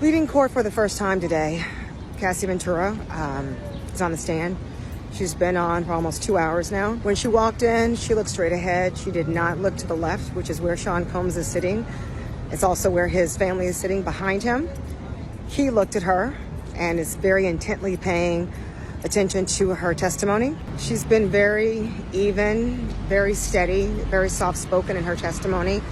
Leaving court for the first time today, Cassie Ventura is on the stand. She's been on for almost 2 hours now. When she walked in, she looked straight ahead. She did not look to the left, which is where Sean Combs is sitting. It's also where his family is sitting behind him. He looked at her and is very intently paying attention to her testimony. She's been very even, very steady, very soft-spoken in her testimony.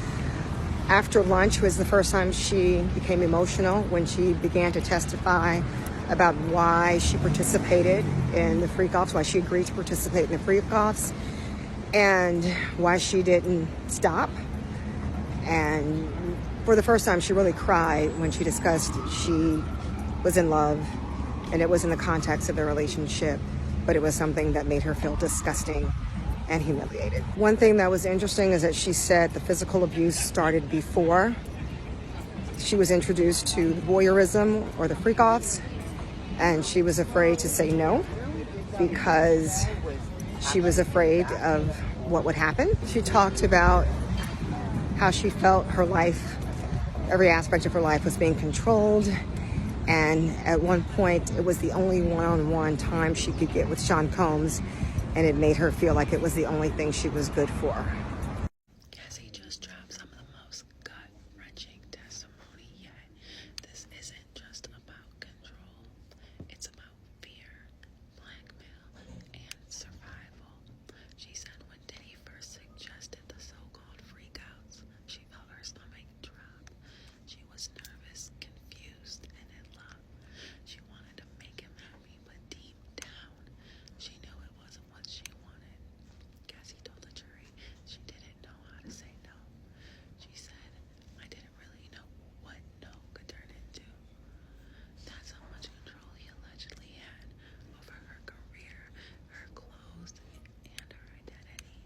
After lunch was the first time she became emotional when she began to testify about why she participated in the freak-offs, why she agreed to participate in the freak-offs, and why she didn't stop. And for the first time, she really cried when she discussed she was in love, and it was in the context of their relationship, but it was something that made her feel disgusting and humiliated. One thing that was interesting is that she said the physical abuse started before she was introduced to voyeurism or the freak-offs, and she was afraid to say no because she was afraid of what would happen. She talked about how she felt her life, every aspect of her life was being controlled, and at one point it was the only one-on-one time she could get with Sean Combs, and it made her feel like it was the only thing she was good for. Cassie just dropped some of the most gut-wrenching testimony yet. This isn't just about control. It's about fear, blackmail, and survival. She said when Diddy first suggested the so-called freakouts, she felt her stomach drop. She was nervous, confused, and in love. She wanted to make him happy, but deep down, she knew it wasn't what she wanted. Cassie told the jury she didn't know how to say no. She said, I didn't really know what no could turn into. That's how much control he allegedly had over her career, her clothes, and her identity.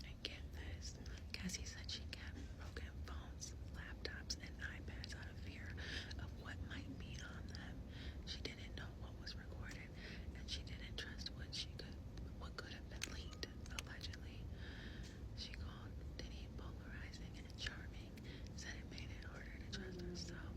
And get this, Cassie said she kept broken phones, laptops, and iPads out of fear of what might be on them. She didn't know what was recorded, and she didn't trust what could have been leaked, allegedly. She called Diddy polarizing and charming, said it made it harder to trust herself.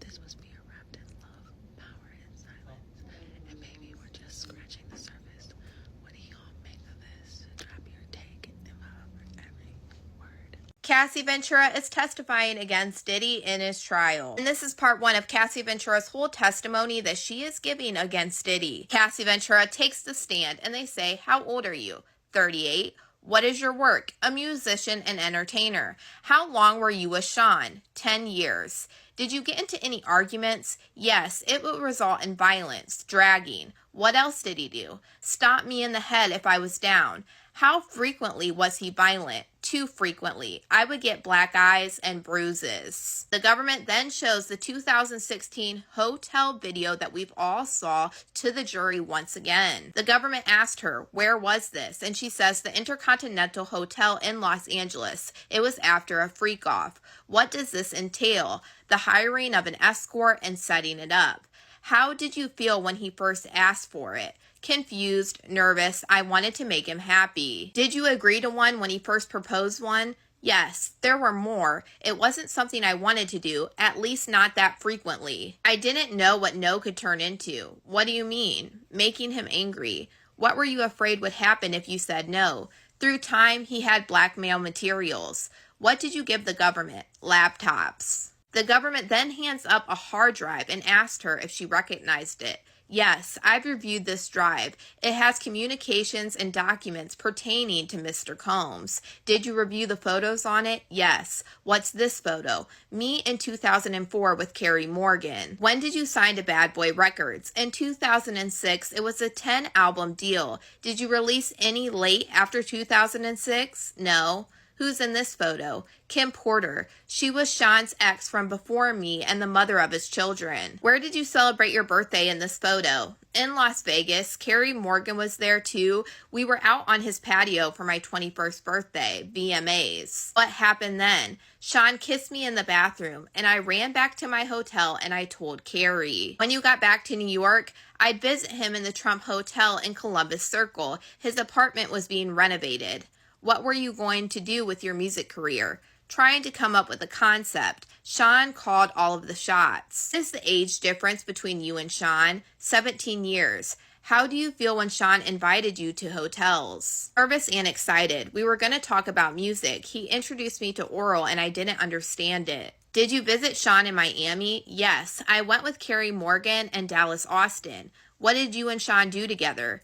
This was fear wrapped in love, power, and silence. And maybe we're just scratching the surface. What do y'all make of this? Drop your take and follow every word. Cassie Ventura is testifying against Diddy in his trial. And this is part one of Cassie Ventura's whole testimony that she is giving against Diddy. Cassie Ventura takes the stand and they say, how old are you? 38. What is your work? A musician and entertainer. How long were you with Sean? 10 years. Did you get into any arguments? Yes, it would result in violence, dragging. What else did he do? Stop me in the head if I was down. How frequently was he violent? Too frequently. I would get black eyes and bruises. The government then shows the 2016 hotel video that we've all saw to the jury once again. The government asked her, where was this? And she says the Intercontinental Hotel in Los Angeles. It was after a freak-off. What does this entail? The hiring of an escort and setting it up. How did you feel when he first asked for it? Confused, nervous, I wanted to make him happy. Did you agree to one when he first proposed one? Yes, there were more. It wasn't something I wanted to do, at least not that frequently. I didn't know what no could turn into. What do you mean? Making him angry. What were you afraid would happen if you said no? Through time, he had blackmail materials. What did you give the government? Laptops. The government then hands up a hard drive and asked her if she recognized it. Yes, I've reviewed this drive. It has communications and documents pertaining to Mr. Combs. Did you review the photos on it? Yes. What's this photo? Me in 2004 with Carrie Morgan. When did you sign to Bad Boy Records? In 2006, it was a 10-album deal. Did you release any late after 2006? No. Who's in this photo? Kim Porter. She was Sean's ex from before me and the mother of his children. Where did you celebrate your birthday in this photo? In Las Vegas. Carrie Morgan was there too. We were out on his patio for my 21st birthday, VMAs. What happened then? Sean kissed me in the bathroom and I ran back to my hotel and I told Carrie. When you got back to New York, I'd visit him in the Trump Hotel in Columbus Circle. His apartment was being renovated. What were you going to do with your music career? trying to come up with a concept. Sean called all of the shots. What is the age difference between you and Sean? 17 years. How do you feel when Sean invited you to hotels? Nervous and excited. We were going to talk about music. He introduced me to oral and I didn't understand it. Did you visit Sean in Miami? Yes. I went with Carrie Morgan and Dallas Austin. What did you and Sean do together?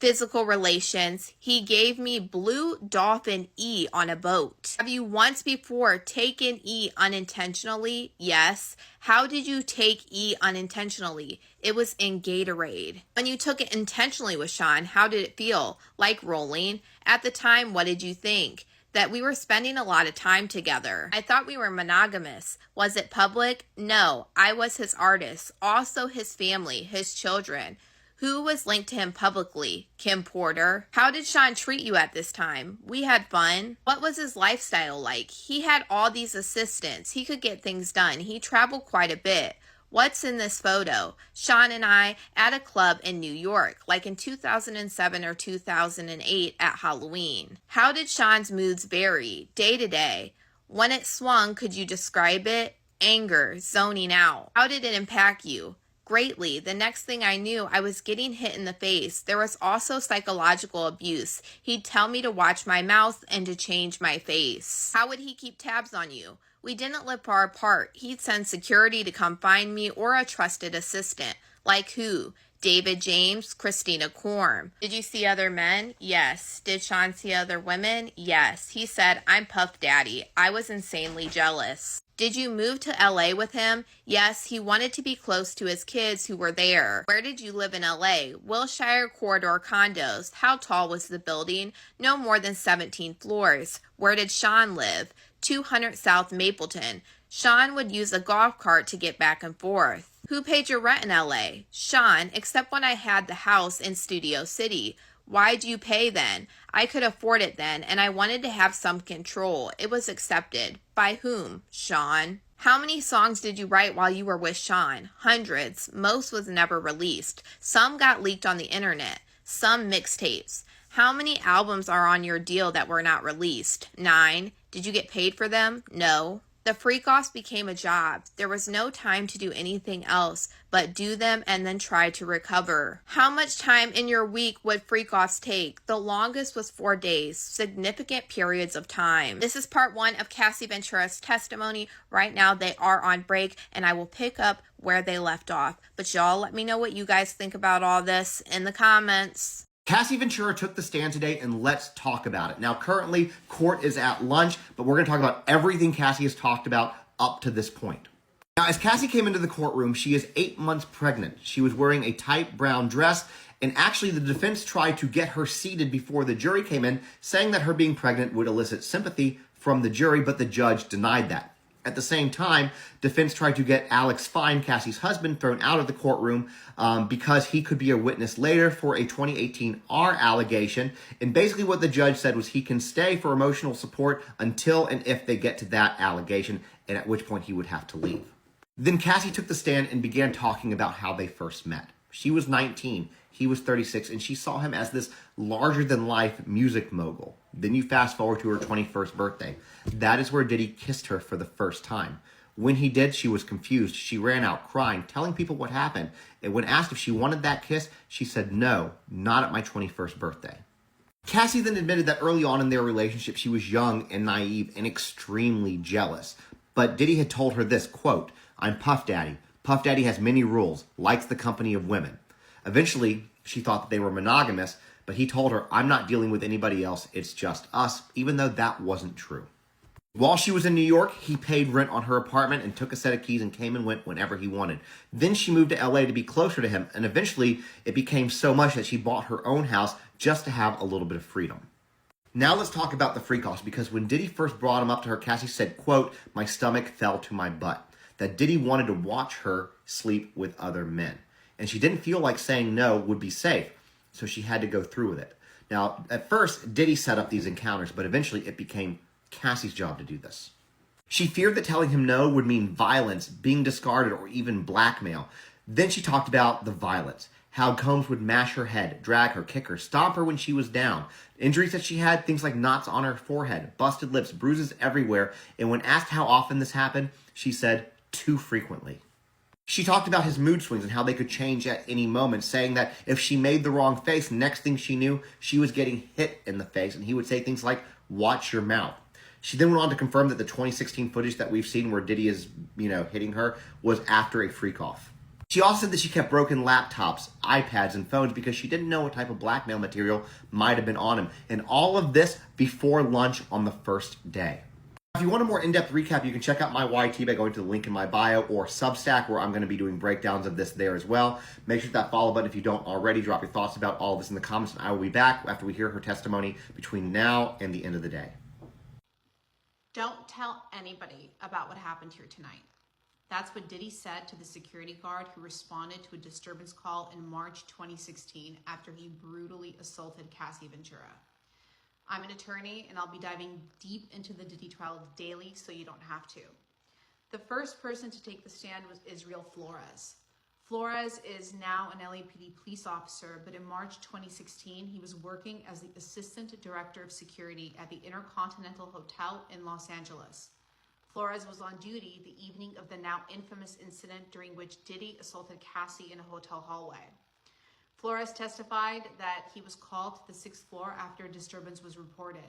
Physical relations. He gave me Blue Dolphin E on a boat. Have you once before taken E unintentionally? Yes. How did you take E unintentionally? It was in Gatorade. When you took it intentionally with Sean, how did it feel? Like rolling? At the time, what did you think? That we were spending a lot of time together. I thought we were monogamous. Was it public? No. I was his artist, also his family, his children. Who was linked to him publicly? Kim Porter. How did Sean treat you at this time? We had fun. What was his lifestyle like? He had all these assistants. He could get things done. He traveled quite a bit. What's in this photo? Sean and I at a club in New York, like in 2007 or 2008 at Halloween. How did Sean's moods vary day to day? When it swung, could you describe it? Anger, zoning out. How did it impact you? Greatly. The next thing I knew, I was getting hit in the face. There was also psychological abuse. He'd tell me to watch my mouth and to change my face. How would he keep tabs on you? We didn't live far apart. He'd send security to come find me or a trusted assistant. Like who? David James, Christina Korm. Did you see other men? Yes. Did Sean see other women? Yes. He said, I'm Puff Daddy. I was insanely jealous. Did you move to LA with him? Yes, he wanted to be close to his kids who were there. Where did you live in LA? Wilshire Corridor condos. How tall was the building? No more than 17 floors. Where did Sean live? 200 South Mapleton. Sean would use a golf cart to get back and forth. Who paid your rent in LA? Sean, except when I had the house in Studio City. Why'd you pay then? I could afford it then, and I wanted to have some control. It was accepted. By whom? Sean. How many songs did you write while you were with Sean? Hundreds. Most was never released. Some got leaked on the internet. Some mixtapes. How many albums are on your deal that were not released? 9. Did you get paid for them? No. The freak-offs became a job. There was no time to do anything else but do them and then try to recover. How much time in your week would freak-offs take? The longest was 4 days, significant periods of time. This is part 1 of Cassie Ventura's testimony. Right now they are on break and I will pick up where they left off. But y'all let me know what you guys think about all this in the comments. Cassie Ventura took the stand today, and let's talk about it. Now, currently, court is at lunch, but we're going to talk about everything Cassie has talked about up to this point. Now, as Cassie came into the courtroom, she is 8 months pregnant. She was wearing a tight brown dress, and actually the defense tried to get her seated before the jury came in, saying that her being pregnant would elicit sympathy from the jury, but the judge denied that. At the same time, defense tried to get Alex Fine, Cassie's husband, thrown out of the courtroom because he could be a witness later for a 2018 R allegation. And basically what the judge said was he can stay for emotional support until and if they get to that allegation, and at which point he would have to leave. Then Cassie took the stand and began talking about how they first met. She was 19, he was 36, and she saw him as this larger-than-life music mogul. Then you fast forward to her 21st birthday. That is where Diddy kissed her for the first time. When he did, she was confused. She ran out crying, telling people what happened. And when asked if she wanted that kiss, she said, no, not at my 21st birthday. Cassie then admitted that early on in their relationship, she was young and naive and extremely jealous. But Diddy had told her this, quote, I'm Puff Daddy. Puff Daddy has many rules, likes the company of women. Eventually, she thought that they were monogamous, but he told her, I'm not dealing with anybody else, it's just us, even though that wasn't true. While she was in New York, he paid rent on her apartment and took a set of keys and came and went whenever he wanted. Then she moved to LA to be closer to him, and eventually it became so much that she bought her own house just to have a little bit of freedom. Now let's talk about the freak-offs, because when Diddy first brought him up to her, Cassie said, quote, my stomach fell to my butt. That Diddy wanted to watch her sleep with other men. And she didn't feel like saying no would be safe, so she had to go through with it. Now, at first, Diddy set up these encounters, but eventually it became Cassie's job to do this. She feared that telling him no would mean violence, being discarded, or even blackmail. Then she talked about the violence. how Combs would mash her head, drag her, kick her, stomp her when she was down. Injuries that she had, things like knots on her forehead, busted lips, bruises everywhere. And when asked how often this happened, she said, too frequently. She talked about his mood swings and how they could change at any moment, saying that if she made the wrong face, next thing she knew, she was getting hit in the face, and he would say things like, watch your mouth. She then went on to confirm that the 2016 footage that we've seen where Diddy is, hitting her was after a freak-off. She also said that she kept broken laptops, iPads, and phones because she didn't know what type of blackmail material might have been on him. And all of this before lunch on the first day. If you want a more in-depth recap, you can check out my YT by going to the link in my bio or Substack, where I'm going to be doing breakdowns of this there as well. Make sure that follow button if you don't already. Drop your thoughts about all of this in the comments, and I will be back after we hear her testimony between now and the end of the day. Don't tell anybody about what happened here tonight. That's what Diddy said to the security guard who responded to a disturbance call in March 2016 after he brutally assaulted Cassie Ventura. I'm an attorney, and I'll be diving deep into the Diddy trial daily so you don't have to. The first person to take the stand was Israel Flores. Flores is now an LAPD police officer, but in March 2016, he was working as the Assistant Director of Security at the Intercontinental Hotel in Los Angeles. Flores was on duty the evening of the now infamous incident during which Diddy assaulted Cassie in a hotel hallway. Flores testified that he was called to the 6th floor after a disturbance was reported.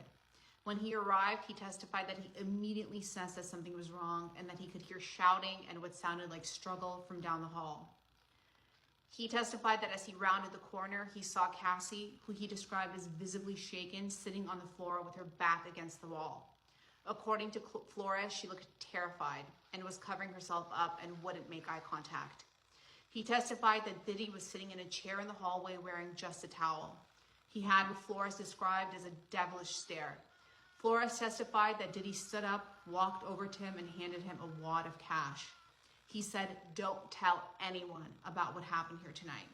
When he arrived, he testified that he immediately sensed that something was wrong and that he could hear shouting and what sounded like struggle from down the hall. He testified that as he rounded the corner, he saw Cassie, who he described as visibly shaken, sitting on the floor with her back against the wall. According to Flores, she looked terrified and was covering herself up and wouldn't make eye contact. He testified that Diddy was sitting in a chair in the hallway wearing just a towel. He had what Flores described as a devilish stare. Flores testified that Diddy stood up, walked over to him, and handed him a wad of cash. He said, "Don't tell anyone about what happened here tonight."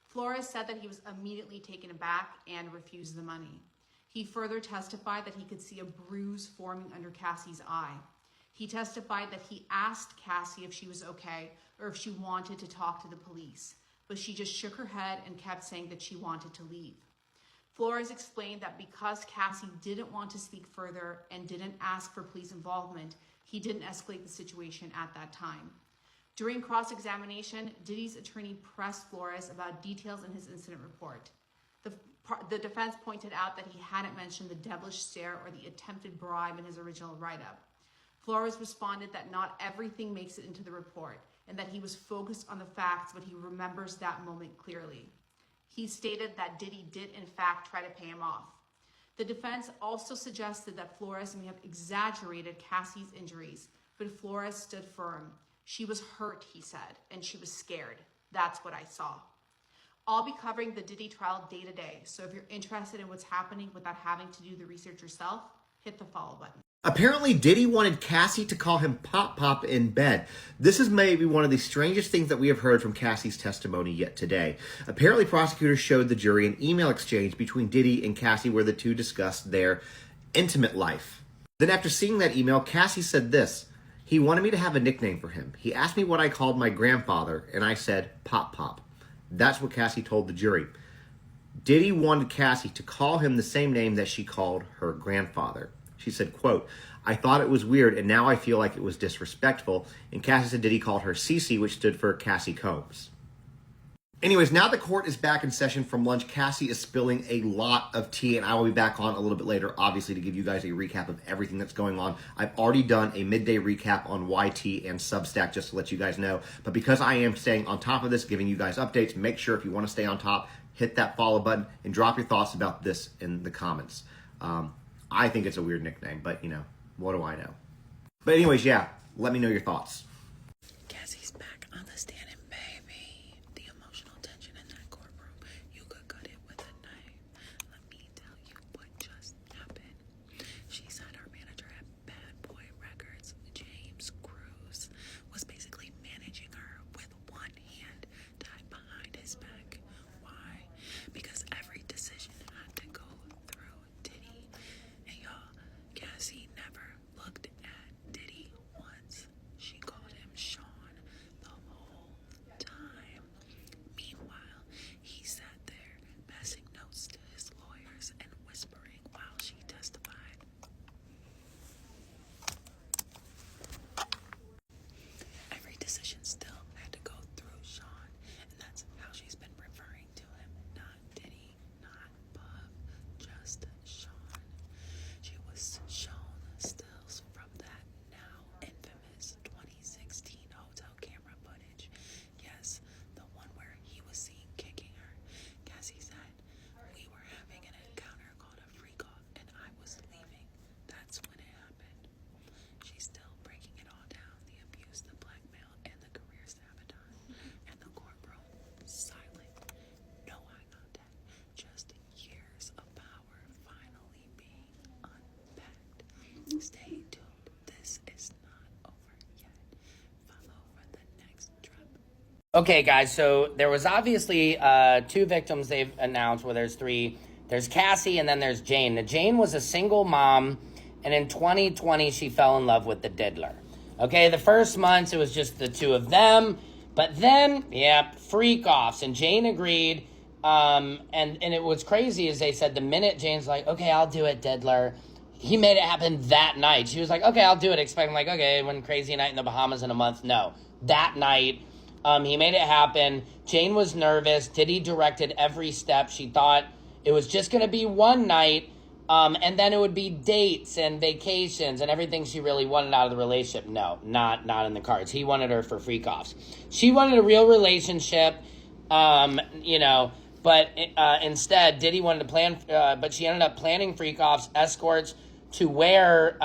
Flores said that he was immediately taken aback and refused the money. He further testified that he could see a bruise forming under Cassie's eye. He testified that he asked Cassie if she was okay or if she wanted to talk to the police, but she just shook her head and kept saying that she wanted to leave. Flores explained that because Cassie didn't want to speak further and didn't ask for police involvement, he didn't escalate the situation at that time. During cross-examination, Diddy's attorney pressed Flores about details in his incident report. The defense pointed out that he hadn't mentioned the devilish stare or the attempted bribe in his original write-up. Flores responded that not everything makes it into the report and that he was focused on the facts, but he remembers that moment clearly. He stated that Diddy did in fact try to pay him off. The defense also suggested that Flores may have exaggerated Cassie's injuries, but Flores stood firm. She was hurt, he said, and she was scared. That's what I saw. I'll be covering the Diddy trial day to day, so if you're interested in what's happening without having to do the research yourself, hit the follow button. Apparently, Diddy wanted Cassie to call him Pop Pop in bed. This is maybe one of the strangest things that we have heard from Cassie's testimony yet today. Apparently, prosecutors showed the jury an email exchange between Diddy and Cassie where the two discussed their intimate life. Then after seeing that email, Cassie said this: "He wanted me to have a nickname for him. He asked me what I called my grandfather, and I said Pop Pop." That's what Cassie told the jury. Diddy wanted Cassie to call him the same name that she called her grandfather. She said, quote, "I thought it was weird, and now I feel like it was disrespectful." And Cassie said Diddy called her Cece, which stood for Cassie Combs. Anyways, now the court is back in session from lunch. Cassie is spilling a lot of tea, and I will be back on a little bit later, obviously, to give you guys a recap of everything that's going on. I've already done a midday recap on YT and Substack just to let you guys know. But because I am staying on top of this, giving you guys updates, make sure if you want to stay on top, hit that follow button and drop your thoughts about this in the comments. I think it's a weird nickname, but, what do I know? But anyways, yeah, let me know your thoughts. Cassie's back on the stand, and baby, the emotional tension in that courtroom, you could cut it with a knife. Let me tell you what just happened. She said her manager at Bad Boy Records, James Cruz, was basically managing her with one hand tied behind his back. Why? Because every decision had to go through Diddy. And y'all, Cassie never looked at Diddy once. She called him Sean the whole decision still had to go through Sean, and that's how she's been referring to him. Not Diddy, not Puff, just Sean. She was shown stills from that now infamous 2016 hotel camera footage. Yes, the one where he was seen kicking her. Cassie said, "We were having an encounter called a freak off, and I was leaving. That's when it happened." She's still breaking it all down: the abuse, the blackmail, and the career sabotage. And the courtroom, silent. No eye contact. Just years of power finally being unpacked. Stay tuned. This is not over yet. Follow for the next drop. Okay, guys, so there was obviously two victims they've announced. Well, there's three. There's Cassie and then there's Jane. Now, Jane was a single mom, and in 2020, she fell in love with the diddler. Okay, the first months, it was just the two of them. But then, freak-offs, and Jane agreed. And it was crazy, as they said, the minute Jane's like, okay, I'll do it, diddler, he made it happen that night. She was like, okay, I'll do it, expecting like, okay, one crazy night in the Bahamas in a month. No, that night, he made it happen. Jane was nervous. Diddy directed every step. She thought it was just going to be one night, and then it would be dates and vacations and everything she really wanted out of the relationship. No, not in the cards. He wanted her for freak-offs. She wanted a real relationship, but instead, Diddy wanted to plan, but she ended up planning freak-offs, escorts to wear,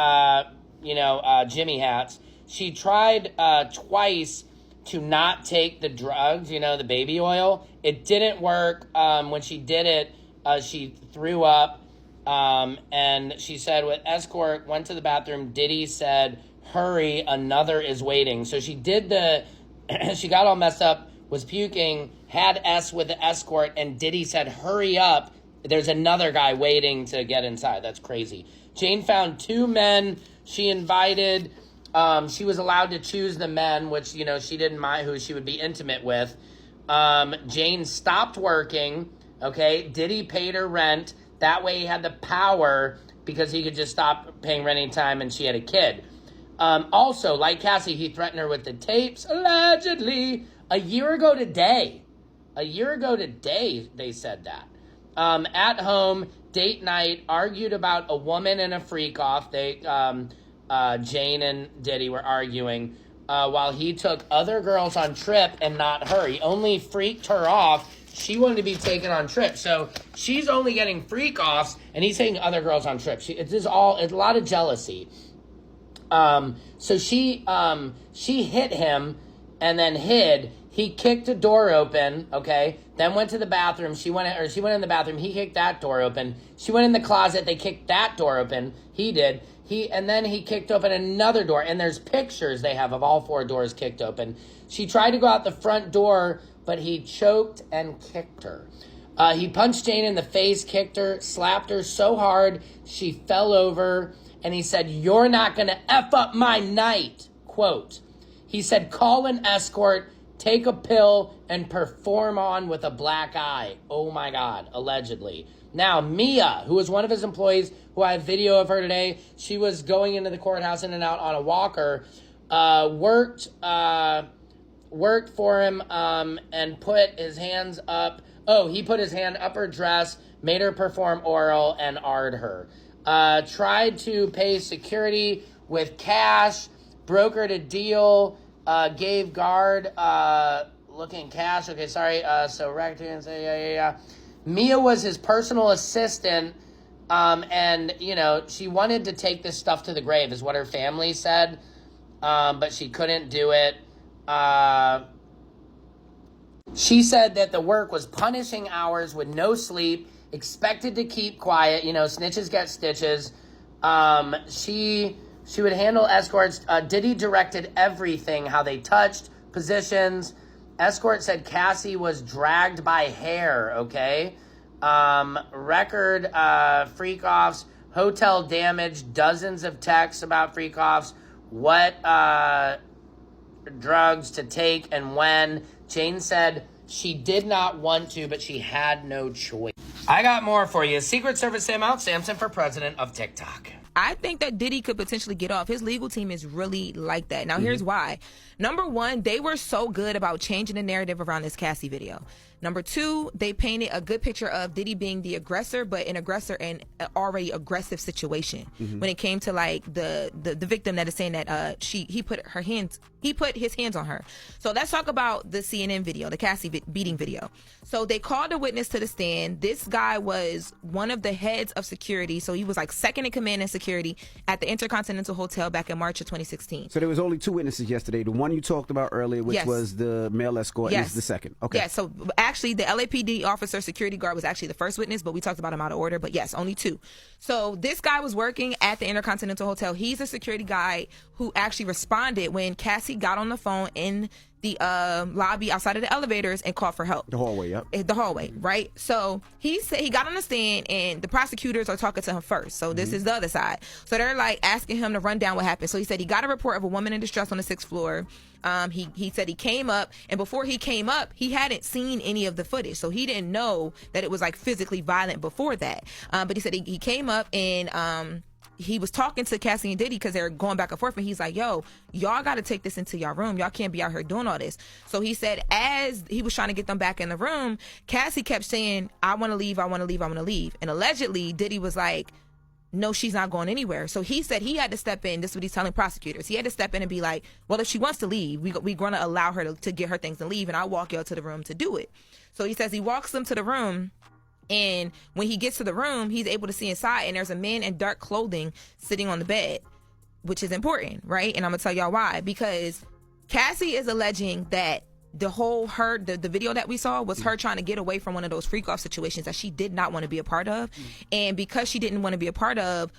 Jimmy hats. She tried twice to not take the drugs, the baby oil. It didn't work. When she did it, she threw up. And she said, with escort, went to the bathroom. Diddy said, hurry, another is waiting. So she did she got all messed up, was puking, had S with the escort, and Diddy said, hurry up, there's another guy waiting to get inside. That's crazy. Jane found two men she invited. She was allowed to choose the men, which, she didn't mind who she would be intimate with. Jane stopped working, okay? Diddy paid her rent. That way he had the power because he could just stop paying rent anytime, and she had a kid. Also, like Cassie, he threatened her with the tapes, allegedly. A year ago today, they said that. At home, date night, argued about a woman and a freak-off. Jane and Diddy were arguing while he took other girls on trip and not her. He only freaked her off. She wanted to be taken on trips. So she's only getting freak-offs, and he's taking other girls on trips. It's a lot of jealousy. So she hit him and then hid. He kicked a door open, okay? Then went to the bathroom. She went in the bathroom. He kicked that door open. She went in the closet. They kicked that door open. He did. And then he kicked open another door. And there's pictures they have of all four doors kicked open. She tried to go out the front door, but he choked and kicked her. He punched Jane in the face, kicked her, slapped her so hard she fell over. And he said, "You're not going to F up my night," quote. He said, "Call an escort, take a pill, and perform on with a black eye." Oh my God, allegedly. Now, Mia, who was one of his employees, who I have video of her today, she was going into the courthouse in and out on a walker, worked for him and put his hands up. Oh, he put his hand up her dress, made her perform oral, and AR'd her. Tried to pay security with cash, brokered a deal, gave guard looking cash. Okay, sorry. So racketeering. Yeah. Mia was his personal assistant, and she wanted to take this stuff to the grave, is what her family said, but she couldn't do it. She said that the work was punishing hours with no sleep, expected to keep quiet. Snitches get stitches. She would handle escorts. Diddy directed everything, how they touched, positions. Escort said Cassie was dragged by hair, okay? Record freak-offs, hotel damage, dozens of texts about freak-offs, what drugs to take and when. Jane said she did not want to, but she had no choice. I got more for you. Secret Service Sam out. Samson for president of TikTok. I think that Diddy could potentially get off. His legal team is really like that. Now, here's why. Number one, they were so good about changing the narrative around this Cassie video. Number two, they painted a good picture of Diddy being the aggressor, but an aggressor in an already aggressive situation. When it came to like the victim that is saying that he put his hands on her. So let's talk about the CNN video, the Cassie beating video. So they called a witness to the stand. This guy was one of the heads of security. So he was like second in command in security at the Intercontinental Hotel back in March of 2016. So there was only 2 witnesses yesterday. The one you talked about earlier, which was the male escort, is the second. Okay. Yeah, so actually the LAPD officer security guard was actually the first witness, but we talked about him out of order. But yes, only 2. So this guy was working at the Intercontinental Hotel. He's a security guy who actually responded when Cassie got on the phone in the lobby outside of the elevators and called for help. The hallway, yep. The hallway, right? So he said he got on the stand and the prosecutors are talking to him first. So this is the other side. So they're like asking him to run down what happened. So he said he got a report of a woman in distress on the 6th floor. He said he came up, and before he came up, he hadn't seen any of the footage. So he didn't know that it was like physically violent before that. But he said he came up and he was talking to Cassie and Diddy because they're going back and forth, and he's like, yo, y'all got to take this into y'all room. Y'all can't be out here doing all this. So he said as he was trying to get them back in the room, Cassie kept saying, I want to leave, I want to leave, I want to leave. And allegedly, Diddy was like, no, she's not going anywhere. So he said he had to step in. This is what he's telling prosecutors. He had to step in and be like, well, if she wants to leave, we're going to allow her to get her things and leave, and I'll walk y'all to the room to do it. So he says he walks them to the room. And when he gets to the room, he's able to see inside, and there's a man in dark clothing sitting on the bed, which is important, right? And I'm gonna tell y'all why. Because Cassie is alleging that the video that we saw was her trying to get away from one of those freak off situations that she did not want to be a part of. And because she didn't want to be a part of,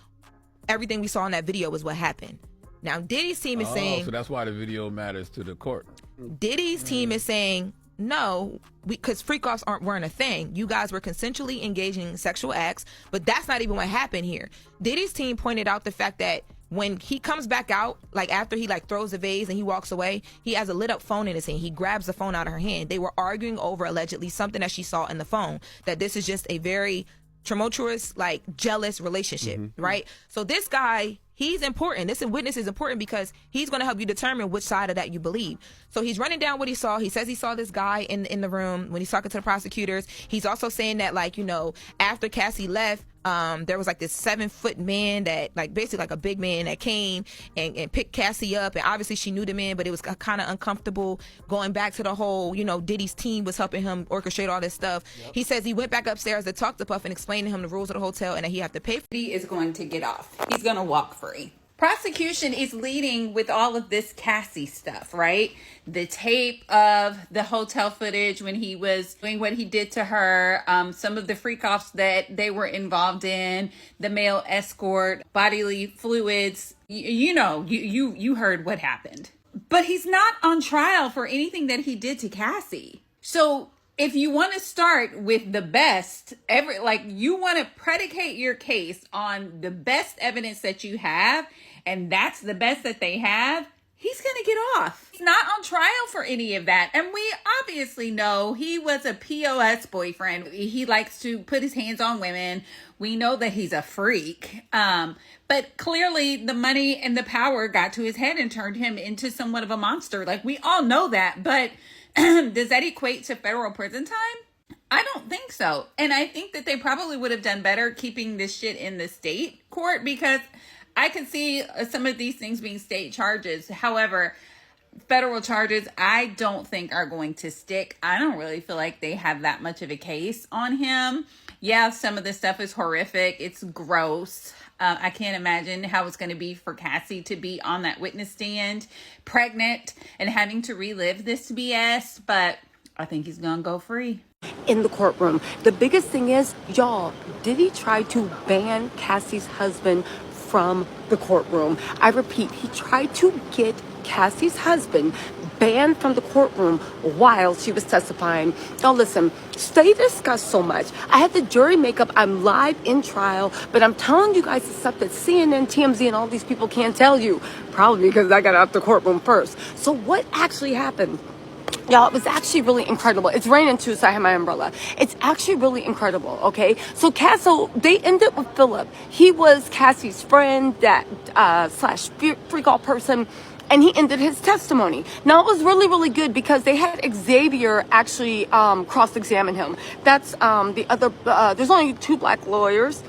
everything we saw in that video was what happened. Now Diddy's team is saying, so that's why the video matters to the court. Diddy's team is saying, no, because freak-offs weren't a thing. You guys were consensually engaging in sexual acts, but that's not even what happened here. Diddy's team pointed out the fact that when he comes back out, like after he like throws the vase and he walks away, he has a lit up phone in his hand. He grabs the phone out of her hand. They were arguing over allegedly something that she saw in the phone, that this is just a very tumultuous, like jealous relationship, right? So this guy, he's important. This witness is important because he's going to help you determine which side of that you believe. So he's running down what he saw. He says he saw this guy in the room when he's talking to the prosecutors. He's also saying that, like, you know, after Cassie left, there was like this 7-foot man that, like, basically like a big man that came and picked Cassie up, and obviously she knew the man, but it was kind of uncomfortable going back to the whole, you know, Diddy's team was helping him orchestrate all this stuff. He says he went back upstairs to talk to Puff and explain to him the rules of the hotel and that he had to pay for. He is going to get off. He's going to walk free. Prosecution is leading with all of this Cassie stuff, right? The tape of the hotel footage when he was doing what he did to her, some of the freak-offs that they were involved in, the male escort, bodily fluids. You heard what happened. But he's not on trial for anything that he did to Cassie. So if you want to start with the best, you want to predicate your case on the best evidence that you have, and that's the best that they have, he's going to get off. He's not on trial for any of that. And we obviously know he was a POS boyfriend. He likes to put his hands on women. We know that he's a freak. But clearly the money and the power got to his head and turned him into somewhat of a monster. Like, we all know that. But does that equate to federal prison time? I don't think so. And I think that they probably would have done better keeping this shit in the state court, because I can see some of these things being state charges. However, federal charges, I don't think are going to stick. I don't really feel like they have that much of a case on him. Yeah, some of the stuff is horrific. It's gross. I can't imagine how it's going to be for Cassie to be on that witness stand, pregnant, and having to relive this BS. But I think he's going to go free. In the courtroom, the biggest thing is, y'all, Diddy tried to ban Cassie's husband from the courtroom. I repeat, he tried to get Cassie's husband banned from the courtroom while she was testifying. Now listen, they discussed so much. I had the jury makeup. I'm live in trial, but I'm telling you guys the stuff that CNN, TMZ, and all these people can't tell you. Probably because I got out the courtroom first. So what actually happened? Y'all, it was actually really incredible. It's raining too, so I have my umbrella. It's actually really incredible, okay? So they ended with Philip. He was Cassie's friend, that slash freak off person, and he ended his testimony. Now, it was really, really good because they had Xavier actually cross-examine him. That's the other, there's only 2 black lawyers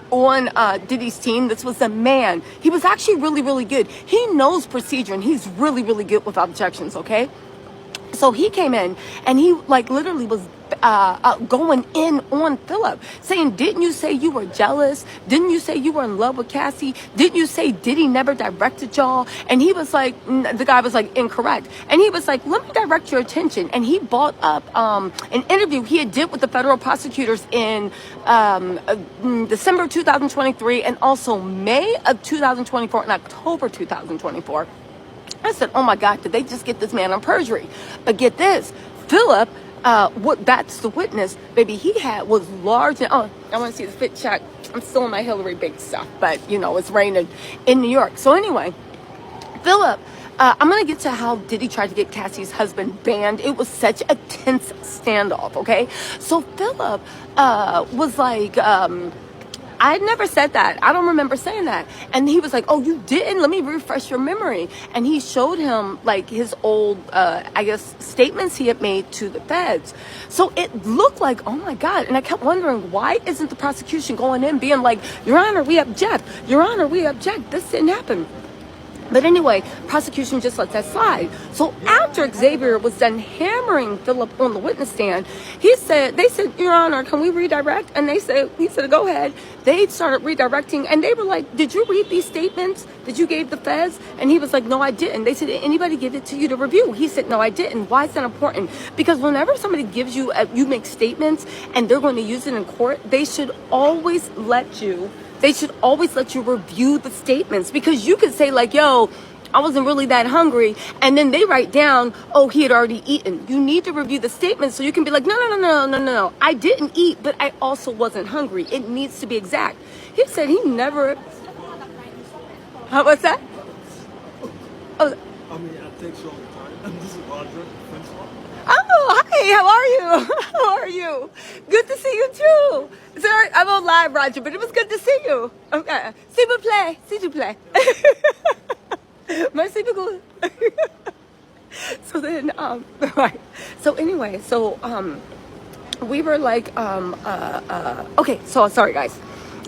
on Diddy's team. This was a man. He was actually really, really good. He knows procedure, and he's really, really good with objections, okay? So he came in and he like literally was going in on Philip, saying, didn't you say you were jealous? Didn't you say you were in love with Cassie? Didn't you say Diddy never directed y'all? And he was like, the guy was like, incorrect. And he was like, let me direct your attention. And he brought up an interview he had did with the federal prosecutors in December 2023 and also May of 2024 and October 2024. I said, oh my God, did they just get this man on perjury? But get this, Philip, that's the witness, baby, he had was large. And, oh, I want to see the fit check. I'm still in my Hillary Bank stuff, but you know, it's raining in New York. So anyway, Philip, I'm going to get to how Diddy tried to get Cassie's husband banned. It was such a tense standoff, okay? So Philip was like, I never said that. I don't remember saying that. And he was like, oh, you didn't? Let me refresh your memory. And he showed him like his old, I guess, statements he had made to the feds. So it looked like, oh my God. And I kept wondering, why isn't the prosecution going in being like, Your Honor, we object. Your Honor, we object. This didn't happen. But anyway, prosecution just let that slide. So after Xavier was done hammering Philip on the witness stand, they said, Your Honor, can we redirect? And he said, go ahead. They started redirecting and they were like, did you read these statements that you gave the feds? And he was like, no, I didn't. They said, did anybody give it to you to review? He said, no, I didn't. Why is that important? Because whenever somebody gives you, you make statements and they're going to use it in court, they should always let you review the statements, because you could say like, yo, I wasn't really that hungry. And then they write down, oh, he had already eaten. You need to review the statements so you can be like, no. I didn't eat, but I also wasn't hungry. It needs to be exact. He said he never. What's that? Oh. I mean, I think so all the time. This is Roger. Oh, hi, how are you? How are you? Good to see you too. Sorry, I'm on live, Roger, but it was good to see you. Okay. S'il vous plaît. Merci beaucoup. So then, right. So anyway, we were like, okay, so sorry guys.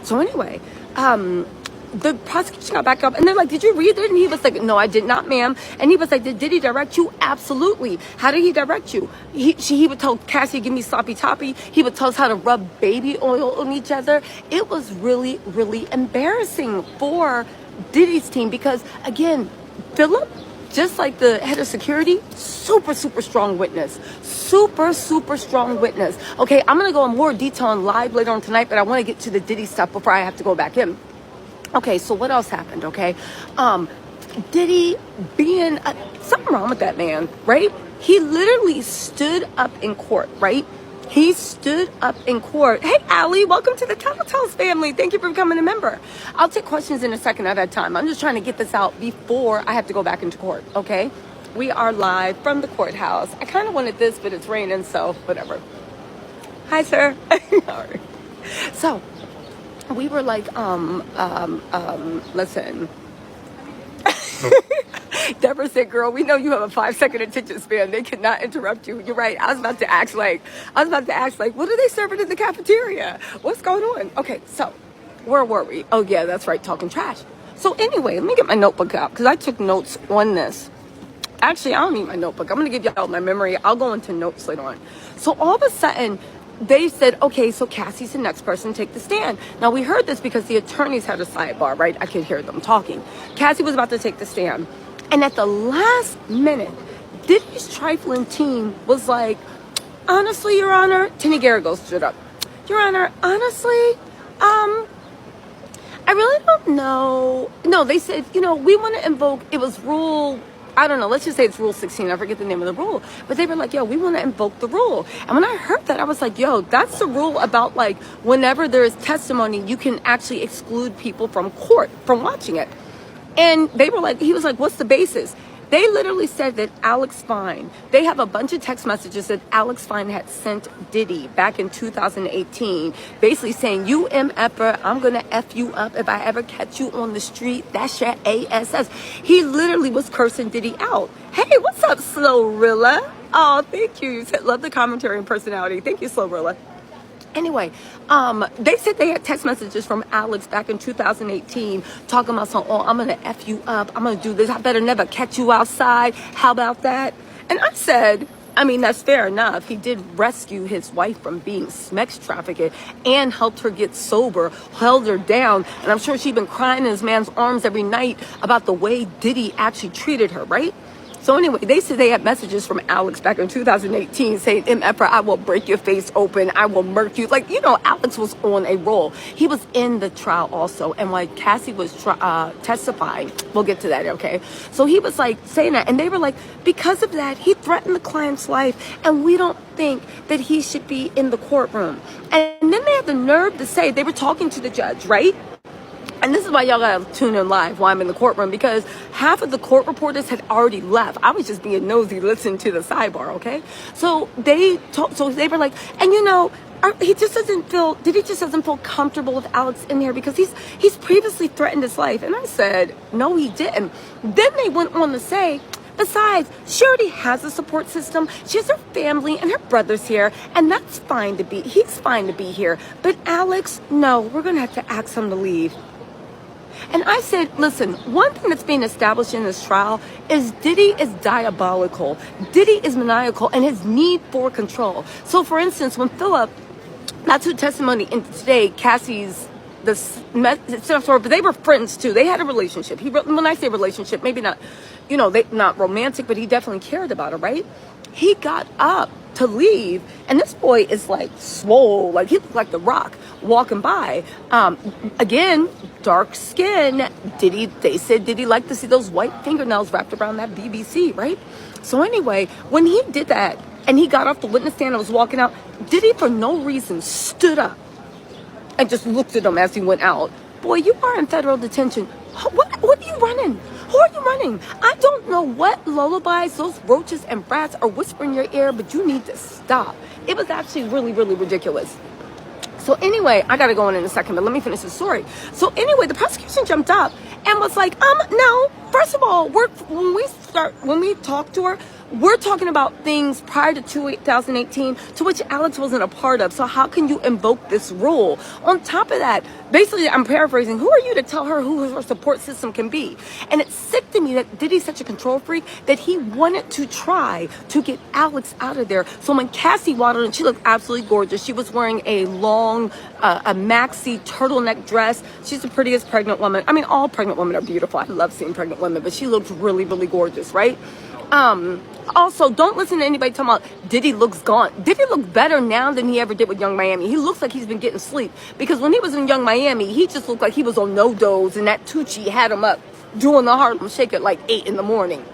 So anyway, the prosecution got back up and they're like, did you read it? And he was like, no, I did not, ma'am. And he was like, did he direct you? Absolutely. How did he direct you? He would tell Cassie, give me sloppy toppy. He would tell us how to rub baby oil on each other. It was really, really embarrassing for Diddy's team because, again, Philip, just like the head of security, super strong witness. Super strong witness. Okay, I'm going to go in more detail on live later on tonight, but I want to get to the Diddy stuff before I have to go back in. Okay, so what else happened, okay? Diddy being, something wrong with that man, right? He literally stood up in court, right? He stood up in court. Hey, Allie, welcome to the Tattletales family. Thank you for becoming a member. I'll take questions in a second at a time. I'm just trying to get this out before I have to go back into court, okay? We are live from the courthouse. I kind of wanted this, but it's raining, so whatever. Hi, sir. So, we were like, listen. Deborah said, girl, we know you have a 5-second attention span. They cannot interrupt you. You're right. I was about to ask like, what are they serving in the cafeteria? What's going on? Okay, so where were we? Oh yeah, that's right. Talking trash. So anyway, let me get my notebook out because I took notes on this. Actually, I don't need my notebook. I'm going to give y'all my memory. I'll go into notes later on. So all of a sudden, they said, okay, so Cassie's the next person to take the stand. Now, we heard this because the attorneys had a sidebar, right? I could hear them talking. Cassie was about to take the stand. And at the last minute, Diddy's trifling team was like, honestly, Your Honor, Tinny Garrigo stood up. Your Honor, honestly, I really don't know. No, they said, we want to invoke, it was rule, I don't know, let's just say it's rule 16. I forget the name of the rule. But they were like, yo, we want to invoke the rule. And when I heard that, I was like, yo, that's the rule about like whenever there is testimony, you can actually exclude people from court from watching it. And they were like, he was like, what's the basis? They literally said that Alex Fine, they have a bunch of text messages that Alex Fine had sent Diddy back in 2018, basically saying, you MFer, I'm going to F you up if I ever catch you on the street. That's your ASS. He literally was cursing Diddy out. Hey, what's up, Slowrilla? Oh, thank you. You said, love the commentary and personality. Thank you, Slowrilla. Anyway, they said they had text messages from Alex back in 2018 talking about something, oh, I'm going to F you up. I'm going to do this. I better never catch you outside. How about that? And I said, I mean, that's fair enough. He did rescue his wife from being sex trafficked and helped her get sober, held her down. And I'm sure she'd been crying in his man's arms every night about the way Diddy actually treated her, right? So anyway, they said they had messages from Alex back in 2018 saying, MFer, I will break your face open. I will murk you. Like, you know, Alex was on a roll. He was in the trial also. And while Cassie was testifying, we'll get to that, okay? So he was like saying that. And they were like, because of that, he threatened the client's life. And we don't think that he should be in the courtroom. And then they had the nerve to say, they were talking to the judge, right? And this is why y'all gotta tune in live while I'm in the courtroom, because half of the court reporters had already left. I was just being nosy, listening to the sidebar, okay? So they were like, and you know, Diddy just doesn't feel comfortable with Alex in here because he's previously threatened his life. And I said, no, he didn't. Then they went on to say, besides, she already has a support system. She has her family and her brothers here, and that's fine to be. He's fine to be here. But Alex, no, we're gonna have to ask him to leave. And I said, listen, one thing that's being established in this trial is Diddy is diabolical. Diddy is maniacal and his need for control. So, for instance, when Philip, that's who testimony in today, Cassie's, but they were friends too. They had a relationship. When I say relationship, maybe not, you know, not romantic, but he definitely cared about her, right? He got up to leave, and this boy is like swole, like he looked like The Rock walking by. Again, dark skin. They said Diddy liked to see those white fingernails wrapped around that BBC, right? So anyway, when he did that and he got off the witness stand and was walking out, Diddy for no reason stood up and just looked at him as he went out. Boy, you are in federal detention. What are you running? Who are you running? I don't know what lullabies those roaches and rats are whispering in your ear, but you need to stop. It was actually really, really ridiculous. So anyway, I gotta go in a second, but let me finish the story. So anyway, the prosecution jumped up and was like, no. First of all, when we talk to her, we're talking about things prior to 2018 to which Alex wasn't a part of. So how can you invoke this rule? On top of that, basically, I'm paraphrasing, who are you to tell her who her support system can be? And it's sick to me that Diddy's such a control freak that he wanted to try to get Alex out of there. So when Cassie waddled in, she looked absolutely gorgeous. She was wearing a long, a maxi turtleneck dress. She's the prettiest pregnant woman. I mean, all pregnant women are beautiful. I love seeing pregnant women, but she looked really, really gorgeous, right? Also, don't listen to anybody talking about Diddy looks gone. Diddy looks better now than he ever did with Young Miami. He looks like he's been getting sleep. Because when he was in Young Miami, he just looked like he was on no-dose, and that Tucci had him up doing the Harlem Shake at like 8 in the morning.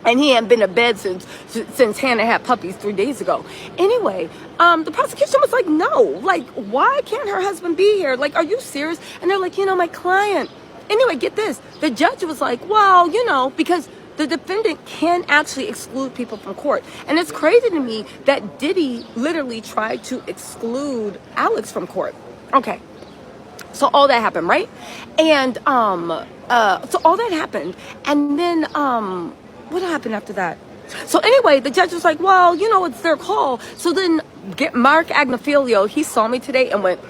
And he hadn't been to bed since Hannah had puppies 3 days ago. Anyway, the prosecution was like, no. Like, why can't her husband be here? Like, are you serious? And they're like, you know, my client. Anyway, get this. The judge was like, well, you know, because the defendant can actually exclude people from court. And it's crazy to me that Diddy literally tried to exclude Alex from court. Okay. So all that happened, right? And so all that happened. And then what happened after that? So anyway, the judge was like, well, you know, it's their call. So then Mark Agnifilio, he saw me today and went,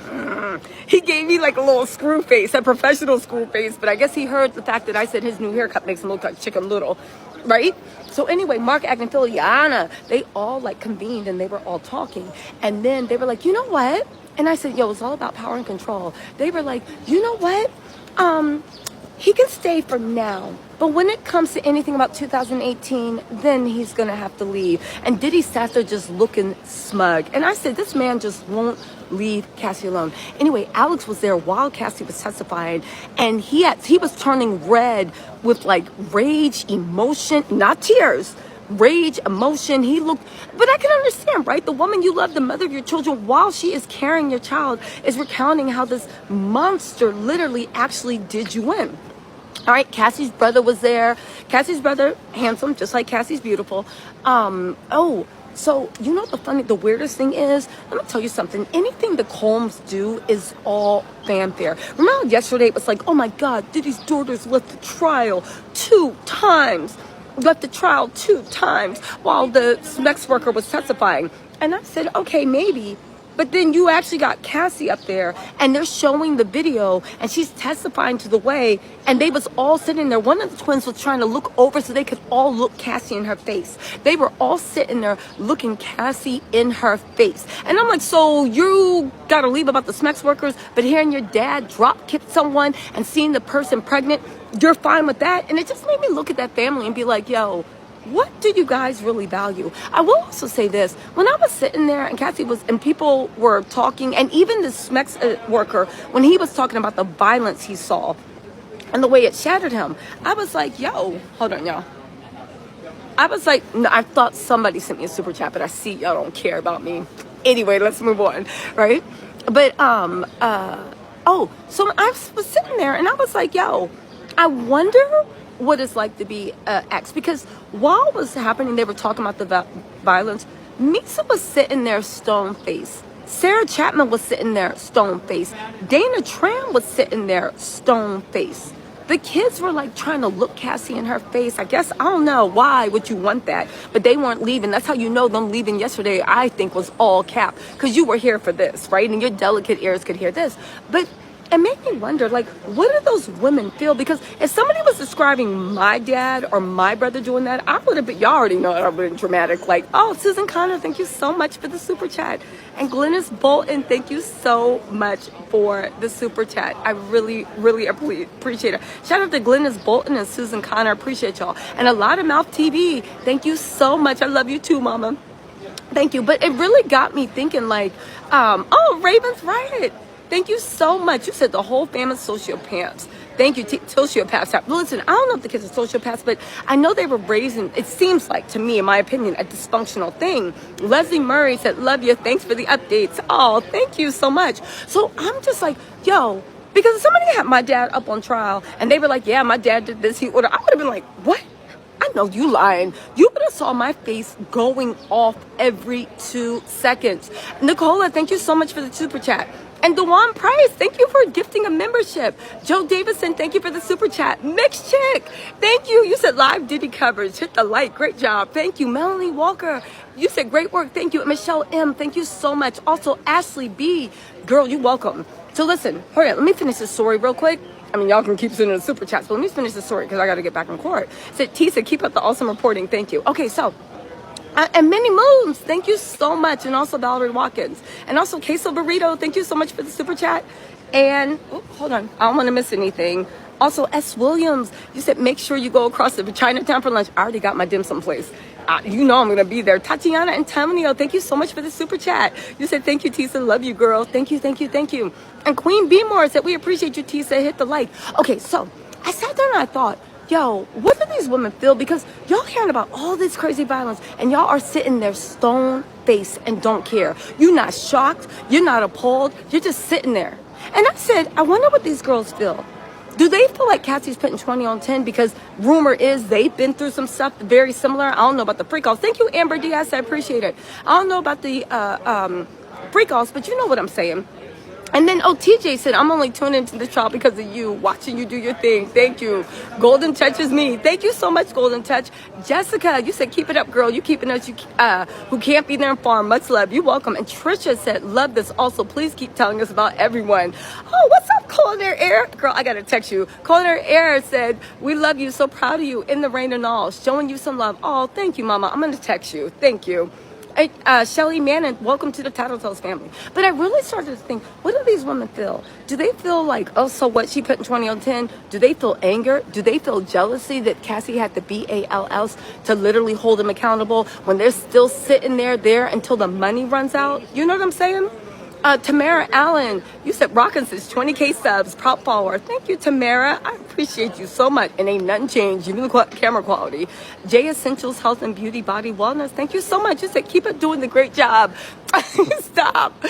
he gave me like a little screw face, a professional screw face. But I guess he heard the fact that I said his new haircut makes him look like Chicken Little, right? So anyway, Mark Agnifilio, Anna, they all like convened and they were all talking. And then they were like, you know what? And I said, yo, it's all about power and control. They were like, you know what? He can stay for now. But when it comes to anything about 2018, then he's going to have to leave. And Diddy sat there just looking smug. And I said, this man just won't leave Cassie alone. Anyway, Alex was there while Cassie was testifying. And he was turning red with like rage, emotion, not tears. Rage, emotion. He looked, but I can understand, right? The woman you love, the mother of your children, while she is carrying your child, is recounting how this monster literally actually did you in. All right, Cassie's brother was there. Cassie's brother, handsome, just like Cassie's beautiful. So you know the weirdest thing is, let me tell you something. Anything the Combs do is all fanfare. Remember yesterday it was like, oh my God, Diddy's daughters left the trial 2 times. Left the trial 2 times while the sex worker was testifying. And I said, okay, maybe. But then you actually got Cassie up there and they're showing the video and she's testifying to the way, and they was all sitting there. One of the twins was trying to look over so they could all look Cassie in her face. They were all sitting there looking Cassie in her face. And I'm like, so you got to leave about the sex workers, but hearing your dad drop kick someone and seeing the person pregnant, you're fine with that? And it just made me look at that family and be like, yo, what do you guys really value? I will also say this. When I was sitting there and Cassie was, and people were talking, and even the sex worker, when he was talking about the violence he saw and the way it shattered him, I was like, yo, hold on, y'all. I was like, no, I thought somebody sent me a super chat, but I see y'all don't care about me. Anyway, let's move on, right? But, so I was sitting there and I was like, yo, I wonder what it's like to be ex, because while it was happening, they were talking about the violence. Misa was sitting there stone face. Sarah Chapman was sitting there stone face. Dana Tran was sitting there stone face. The kids were like trying to look Cassie in her face. I guess, I don't know why would you want that, but they weren't leaving. That's how you know them leaving yesterday, I think, was all cap, because you were here for this, right? And your delicate ears could hear this. But it made me wonder, like, what do those women feel? Because if somebody was describing my dad or my brother doing that, I would have been, y'all already know I would have been dramatic. Like, oh, Susan Connor, thank you so much for the super chat. And Glennis Bolton, thank you so much for the super chat. I really, really appreciate it. Shout out to Glennis Bolton and Susan Connor. Appreciate y'all. And a lot of Mouth TV, thank you so much. I love you too, mama. Thank you. But it really got me thinking, like, oh, Raven's Riot. Thank you so much. You said the whole family's sociopaths. Thank you, sociopaths. Listen, I don't know if the kids are sociopaths, but I know they were raised in, it seems like, to me, in my opinion, a dysfunctional thing. Leslie Murray said, love you. Thanks for the updates. Oh, thank you so much. So I'm just like, yo, because if somebody had my dad up on trial and they were like, yeah, my dad did this, I would have been like, what? I know you lying. You would have saw my face going off every 2 seconds. Nicola, thank you so much for the super chat. And Dewan Price, thank you for gifting a membership. Joe Davison, thank you for the super chat. Mixed Chick, thank you. You said live Diddy coverage. Hit the like. Great job. Thank you. Melanie Walker, you said great work. Thank you. And Michelle M, thank you so much. Also, Ashley B, girl, you welcome. So listen, hurry up. Let me finish this story real quick. I mean, y'all can keep sending the super chats, but let me finish the story because I got to get back in court. Said Tisa, keep up the awesome reporting. Thank you. Okay, so. And Minnie Moons, thank you so much. And also Valerie Watkins. And also Queso Burrito, thank you so much for the super chat. And, hold on, I don't want to miss anything. Also, S. Williams, you said make sure you go across to Chinatown for lunch. I already got my dim sum place. You know I'm going to be there. Tatiana Antonio, thank you so much for the super chat. You said, thank you, Tisa. Love you, girl. Thank you, thank you, thank you. And Queen Beemore said, we appreciate you, Tisa. Hit the like. Okay, so I sat there and I thought, yo, what do these women feel? Because y'all hearing about all this crazy violence and y'all are sitting there stone faced and don't care. You're not shocked. You're not appalled. You're just sitting there. And I said, I wonder what these girls feel. Do they feel like Cassie's putting 20 on 10 because rumor is they've been through some stuff very similar? I don't know about the freak offs. Thank you, Amber Diaz. I appreciate it. I don't know about the freak offs, but you know what I'm saying. And then, TJ said, I'm only tuning into the trial because of you, watching you do your thing. Thank you. Golden Touch is me. Thank you so much, Golden Touch. Jessica, you said, keep it up, girl. You keeping us, who can't be there and farm. Much love. You welcome. And Trisha said, love this. Also, please keep telling us about everyone. Oh, what's up, Culinary Air? Girl, I got to text you. Culinary Air said, we love you. So proud of you in the rain and all. Showing you some love. Oh, thank you, Mama. I'm going to text you. Thank you. Shelly Mannon, welcome to the Tattletales family. But I really started to think, what do these women feel? Do they feel like, oh, so what, she putting 20 on 10? Do they feel anger? Do they feel jealousy that Cassie had the BALS to literally hold them accountable when they're still sitting there until the money runs out? You know what I'm saying? Tamara Allen, you said rockin' since 20K subs, prop follower. Thank you, Tamara. I appreciate you so much. And ain't nothing changed, even the camera quality. J Essentials Health and Beauty Body Wellness. Thank you so much. You said keep it doing the great job. Stop.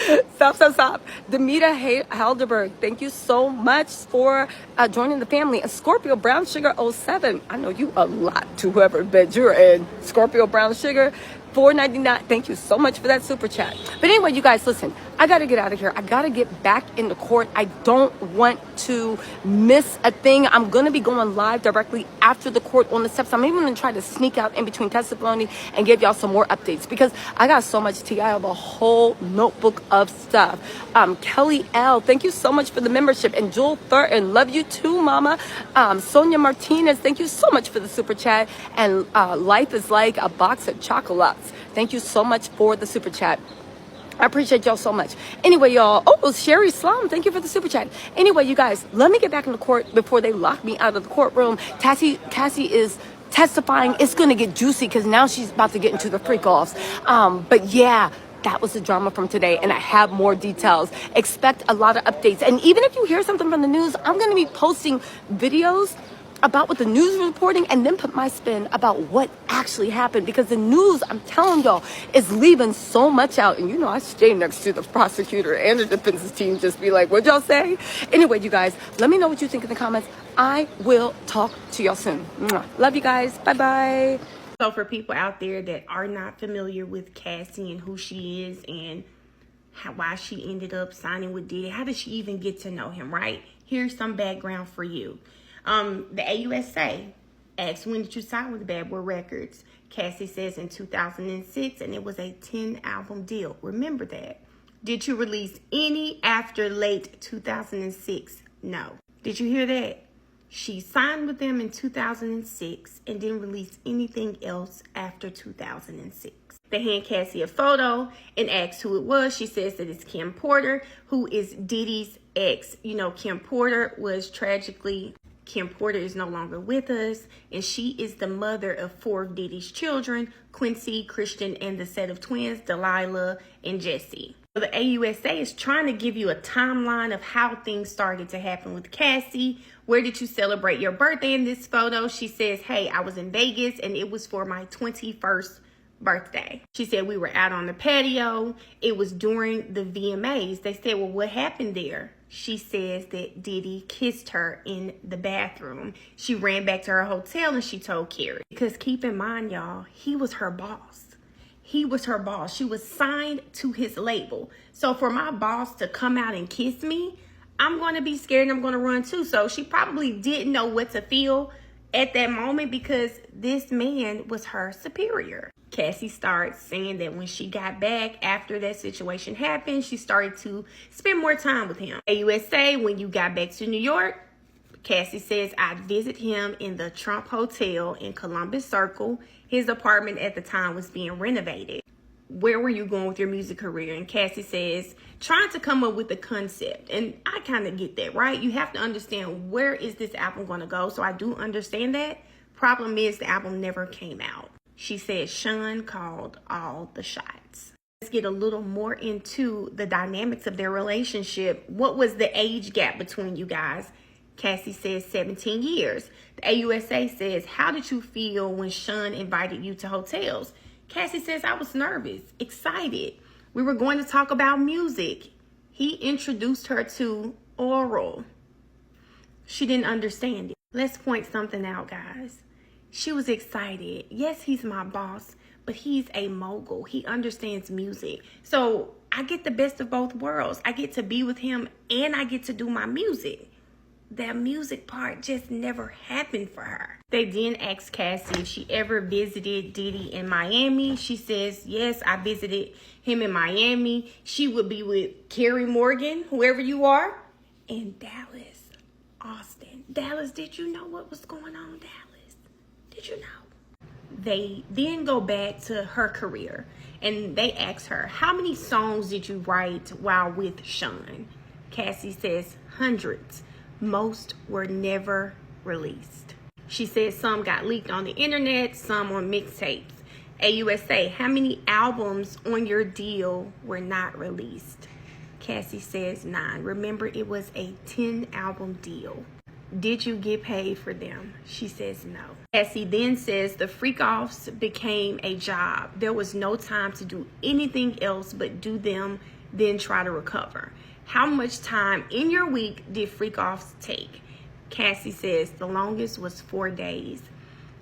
Demita Helderberg, thank you so much for joining the family. And Scorpio Brown Sugar 07. I know you a lot to whoever bed you're in. Scorpio Brown Sugar. $4.99. Thank you so much for that super chat. But anyway, you guys, listen, I got to get out of here. I got to get back into court. I don't want to miss a thing. I'm going to be going live directly after the court on the steps. I'm even going to try to sneak out in between testimony and give y'all some more updates because I got so much tea. I have a whole notebook of stuff. Kelly L., thank you so much for the membership. And Jewel Thurton, love you too, mama. Sonia Martinez, thank you so much for the super chat. And life is like a box of chocolates. Thank you so much for the super chat. I appreciate y'all so much. Anyway, y'all. Oh, Sherry Slum, thank you for the super chat. Anyway, you guys, let me get back in the court before they lock me out of the courtroom. Cassie is testifying. It's going to get juicy because now she's about to get into the freak-offs. But yeah, that was the drama from today, and I have more details. Expect a lot of updates. And even if you hear something from the news, I'm going to be posting videos about what the news is reporting and then put my spin about what actually happened because the news, I'm telling y'all, is leaving so much out. And you know, I stay next to the prosecutor and the defense team, just be like, what'd y'all say? Anyway, you guys, let me know what you think in the comments. I will talk to y'all soon. Mwah. Love you guys. Bye-bye. So for people out there that are not familiar with Cassie and who she is and why she ended up signing with Diddy, how did she even get to know him, right? Here's some background for you. The AUSA asked, when did you sign with Bad Boy Records? Cassie says in 2006, and it was a 10-album deal. Remember that. Did you release any after late 2006? No. Did you hear that? She signed with them in 2006 and didn't release anything else after 2006. They hand Cassie a photo and asked who it was. She says that it's Kim Porter, who is Diddy's ex. You know, Kim Porter is no longer with us, and she is the mother of 4 of Diddy's children, Quincy, Christian, and the set of twins, Delilah and Jesse. So the AUSA is trying to give you a timeline of how things started to happen with Cassie. Where did you celebrate your birthday in this photo? She says, hey, I was in Vegas, and it was for my 21st birthday. She said we were out on the patio. It was during the VMAs. They said, well, what happened there? She says that Diddy kissed her in the bathroom. She ran back to her hotel and she told Carrie. Because keep in mind, y'all, he was her boss. He was her boss. She was signed to his label. So for my boss to come out and kiss me, I'm going to be scared and I'm going to run too. So she probably didn't know what to feel at that moment because this man was her superior. Cassie starts saying that when she got back after that situation happened, she started to spend more time with him. AUSA, when you got back to New York, Cassie says, I visit him in the Trump Hotel in Columbus Circle. His apartment at the time was being renovated. Where were you going with your music career? And Cassie says, trying to come up with a concept. And I kind of get that, right? You have to understand, where is this album going to go? So I do understand that. Problem is, the album never came out. She said Sean called all the shots. Let's get a little more into the dynamics of their relationship. What was the age gap between you guys? Cassie says 17 years. The AUSA says, how did you feel when Sean invited you to hotels? Cassie says, I was nervous, excited. We were going to talk about music. He introduced her to oral. She didn't understand it. Let's point something out, guys. She was excited. Yes, he's my boss, but he's a mogul. He understands music. So I get the best of both worlds. I get to be with him and I get to do my music. That music part just never happened for her. They then asked Cassie if she ever visited Diddy in Miami. She says, yes, I visited him in Miami. She would be with Carrie Morgan, whoever you are, in Dallas, Austin. Dallas, did you know what was going on, Dallas? Did you know? They then go back to her career and they ask her, how many songs did you write while with Sean? Cassie says hundreds. Most were never released. She says some got leaked on the internet, some on mixtapes. AUSA, how many albums on your deal were not released? Cassie says 9. Remember, it was a 10-album deal. Did you get paid for them? She says no. Cassie then says the freak-offs became a job. There was no time to do anything else but do them, then try to recover. How much time in your week did freak-offs take? Cassie says the longest was 4 days.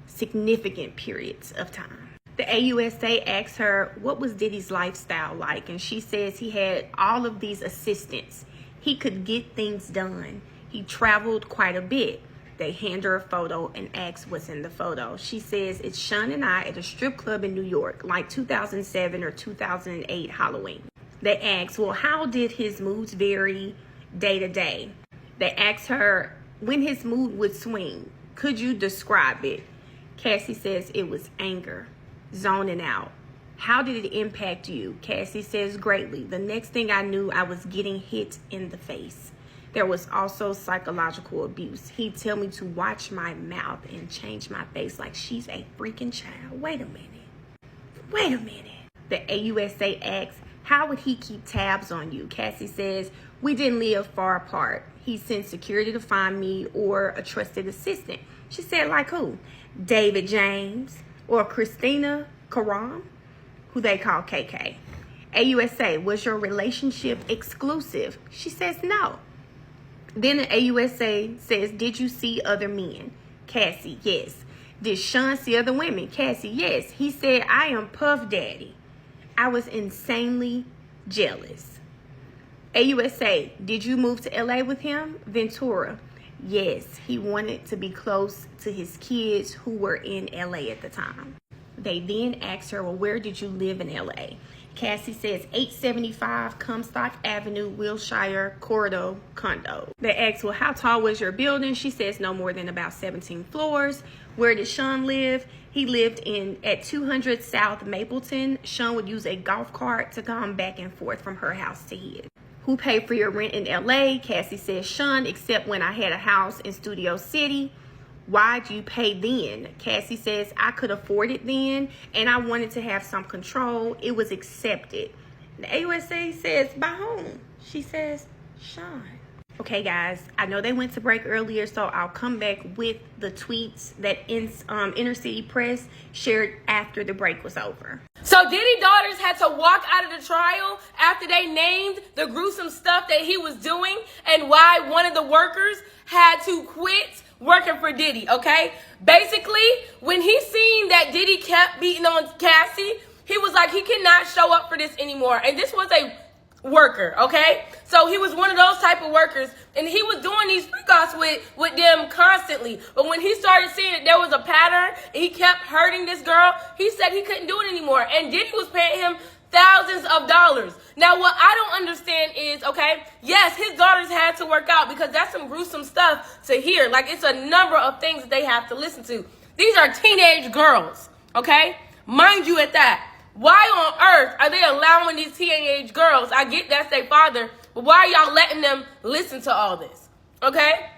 Significant periods of time. The AUSA asks her, what was Diddy's lifestyle like? And she says he had all of these assistants. He could get things done. He traveled quite a bit. They hand her a photo and ask what's in the photo. She says, it's Sean and I at a strip club in New York, like 2007 or 2008 Halloween. They ask, well, how did his moods vary day to day? They ask her when his mood would swing. Could you describe it? Cassie says it was anger, zoning out. How did it impact you? Cassie says greatly. The next thing I knew, I was getting hit in the face. There was also psychological abuse. He'd tell me to watch my mouth and change my face like she's a freaking child. Wait a minute. The AUSA asks, how would he keep tabs on you? Cassie says, we didn't live far apart. He sent security to find me or a trusted assistant. She said, like who? David James or Christina Karam, who they call KK. AUSA, was your relationship exclusive? She says no. Then the AUSA says, did you see other men? Cassie, yes. Did Sean see other women? Cassie, yes. He said, I am Puff Daddy. I was insanely jealous. AUSA, did you move to LA with him? Ventura, yes. He wanted to be close to his kids who were in LA at the time. They then asked her, well, where did you live in LA? Cassie says 875 Comstock Avenue, Wilshire, Corridor, condo. They asked, well, how tall was your building? She says no more than about 17 floors. Where did Sean live? He lived at 200 South Mapleton. Sean would use a golf cart to come back and forth from her house to his. Who paid for your rent in LA? Cassie says Sean, except when I had a house in Studio City. Why'd you pay then? Cassie says, I could afford it then, and I wanted to have some control. It was accepted. The AUSA says, by whom? She says, Sean. Okay, guys, I know they went to break earlier, so I'll come back with the tweets that Inner City Press shared after the break was over. So Diddy daughters had to walk out of the trial after they named the gruesome stuff that he was doing and why one of the workers had to quit working for Diddy, okay? Basically, when he seen that Diddy kept beating on Cassie, he was like, he cannot show up for this anymore. And this was a worker, okay? So he was one of those type of workers, and he was doing these freak-offs with them constantly. But when he started seeing that there was a pattern, and he kept hurting this girl, he said he couldn't do it anymore. And Diddy was paying him thousands of dollars. Now, what I don't understand is, okay, yes, his daughters had to work out because that's some gruesome stuff to hear. Like, it's a number of things that they have to listen to. These are teenage girls, okay? Mind you at that. Why on earth are they allowing these teenage girls? I get that's their father, but why are y'all letting them listen to all this, okay?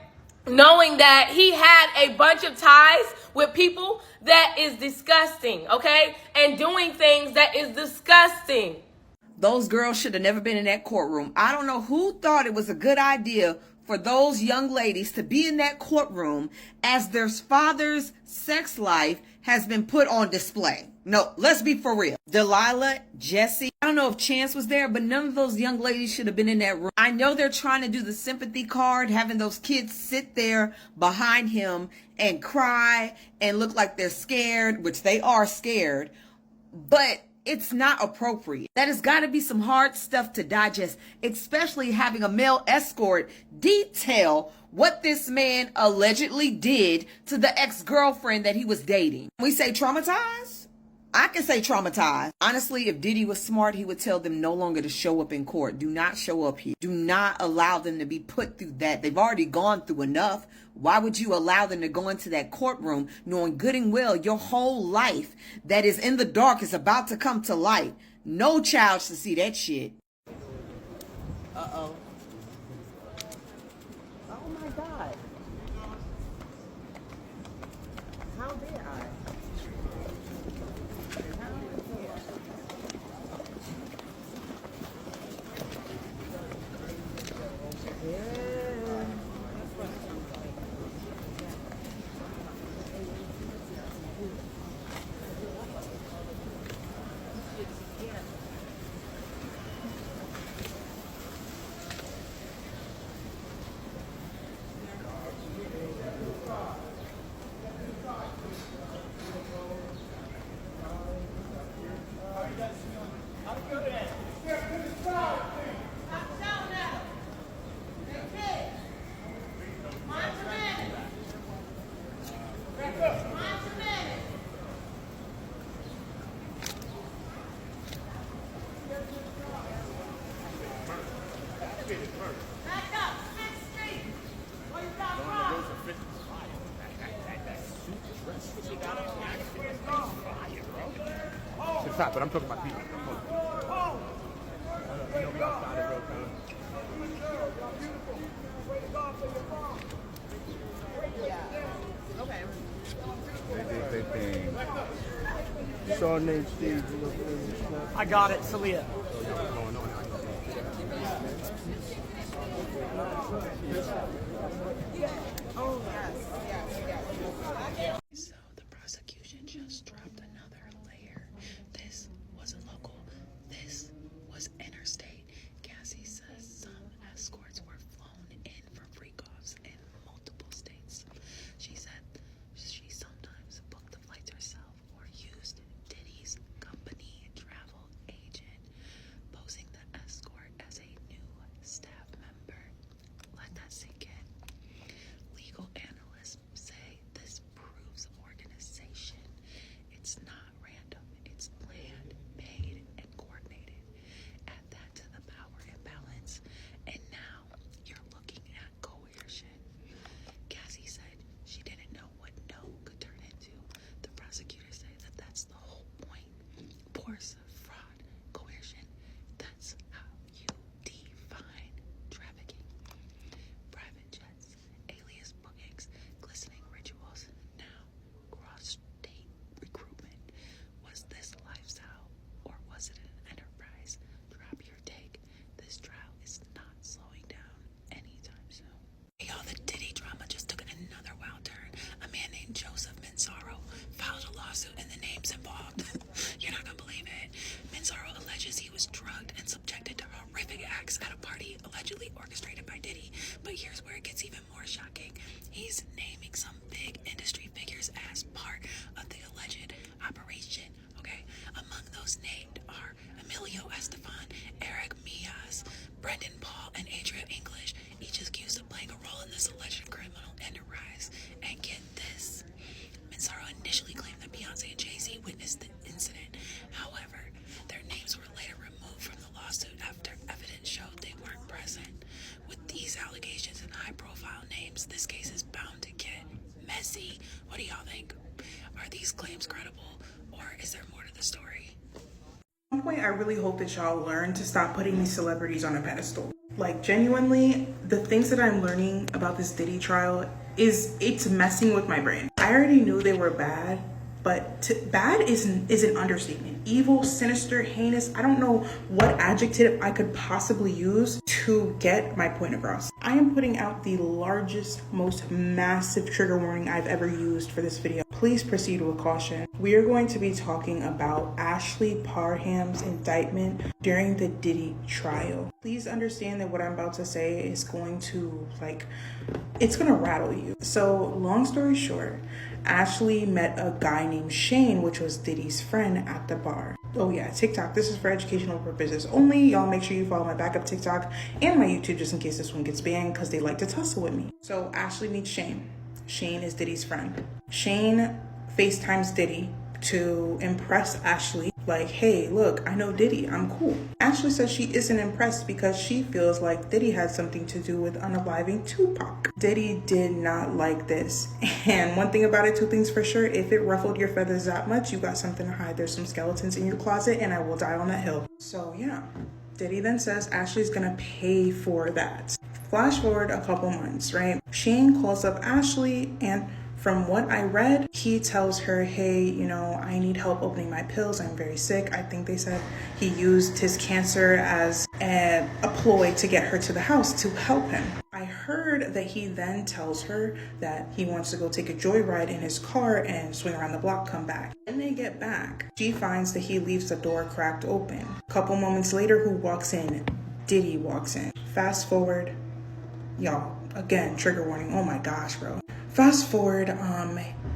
Knowing that he had a bunch of ties with people that is disgusting, okay? And doing things that is disgusting. Those girls should have never been in that courtroom. I don't know who thought it was a good idea for those young ladies to be in that courtroom as their father's sex life has been put on display. No, let's be for real. Delilah, Jesse, I don't know if Chance was there, but none of those young ladies should have been in that room. I know they're trying to do the sympathy card, having those kids sit there behind him and cry and look like they're scared, which they are scared, but it's not appropriate. That has got to be some hard stuff to digest, especially having a male escort detail what this man allegedly did to the ex-girlfriend that he was dating. We say traumatized? I can say traumatized. Honestly, if Diddy was smart, he would tell them no longer to show up in court. Do not show up here. Do not allow them to be put through that. They've already gone through enough. Why would you allow them to go into that courtroom knowing good and well your whole life that is in the dark is about to come to light? No child should see that shit. Uh-oh. Oh my God. How dare I? It's hot, but I'm talking about people. Okay. Sean named Steve. I got it, Celia. Oh, yes. So the prosecution just dropped another layer. This wasn't local. This was interstate. Cassie says some escorts were flown in for freak-offs in multiple states. She said she sometimes booked the flights herself or used Diddy's company travel agent, posing the escort as a new staff member. Let that sink in. Legal analysts say this proves organization. It's not random, it's planned, paid, and coordinated. Add that to the power imbalance, and now you're looking at coercion. Cassie said she didn't know what no could turn into. The prosecutors say that that's the whole point. Force, fraud, coercion. That's how you define trafficking. Private jets, alias bookings, glistening rituals, now cross-state recruitment. Was this a lifestyle, or was it an enterprise? Drop your take. This trial is not slowing down anytime soon. Hey, y'all, the Diddy drama just took another wild turn. A man named Joseph Mansaro filed a lawsuit, and the names involved. You're not gonna believe it. Mansaro alleges he was drugged and subjected to horrific acts at a party allegedly orchestrated by Diddy. But here's where it gets even more shocking. He's naming some big industry figures as part of the alleged operation, okay? Among those named are Emilio Estefan, Eric Mias, Brendan Paul, and Adria English, each accused of playing a role in this alleged criminal enterprise. And get this, Mansaro initially claimed that Beyonce and Jay-Z witnessed the incident. However, their names were later removed from the lawsuit after evidence showed they weren't present. With these allegations and high-profile names, this case is bound to get messy. What do y'all think? Are these claims credible, or is there more to the story? At one point, I really hope that y'all learn to stop putting these celebrities on a pedestal. Like, genuinely, the things that I'm learning about this Diddy trial it's messing with my brain. I already knew they were bad, but bad is an understatement. Evil, sinister, heinous. I don't know what adjective I could possibly use to get my point across. I am putting out the largest, most massive trigger warning I've ever used for this video. Please proceed with caution. We are going to be talking about Ashley Parham's indictment during the Diddy trial. Please understand that what I'm about to say is going to, it's gonna rattle you. So, long story short, Ashley met a guy named Shane, which was Diddy's friend, at the bar. Oh yeah, TikTok, this is for educational purposes only. Y'all make sure you follow my backup TikTok and my YouTube just in case this one gets banned, because they like to tussle with me. So Ashley meets Shane. Shane is Diddy's friend. Shane FaceTimes Diddy to impress Ashley, like, hey, look, I know Diddy, I'm cool. Ashley says she isn't impressed because she feels like Diddy had something to do with unaliving Tupac. Diddy did not like this. And one thing about it, two things for sure, if it ruffled your feathers that much, you got something to hide. There's some skeletons in your closet and I will die on that hill. So yeah, Diddy then says Ashley's gonna pay for that. Flash forward a couple months, right? Shane calls up Ashley, and from what I read, he tells her, hey, I need help opening my pills. I'm very sick. I think they said he used his cancer as a ploy to get her to the house to help him. I heard that he then tells her that he wants to go take a joyride in his car and swing around the block, come back. When they get back, she finds that he leaves the door cracked open. A couple moments later, who walks in? Diddy walks in. Fast forward, y'all, again, trigger warning. Oh my gosh, bro. Fast forward,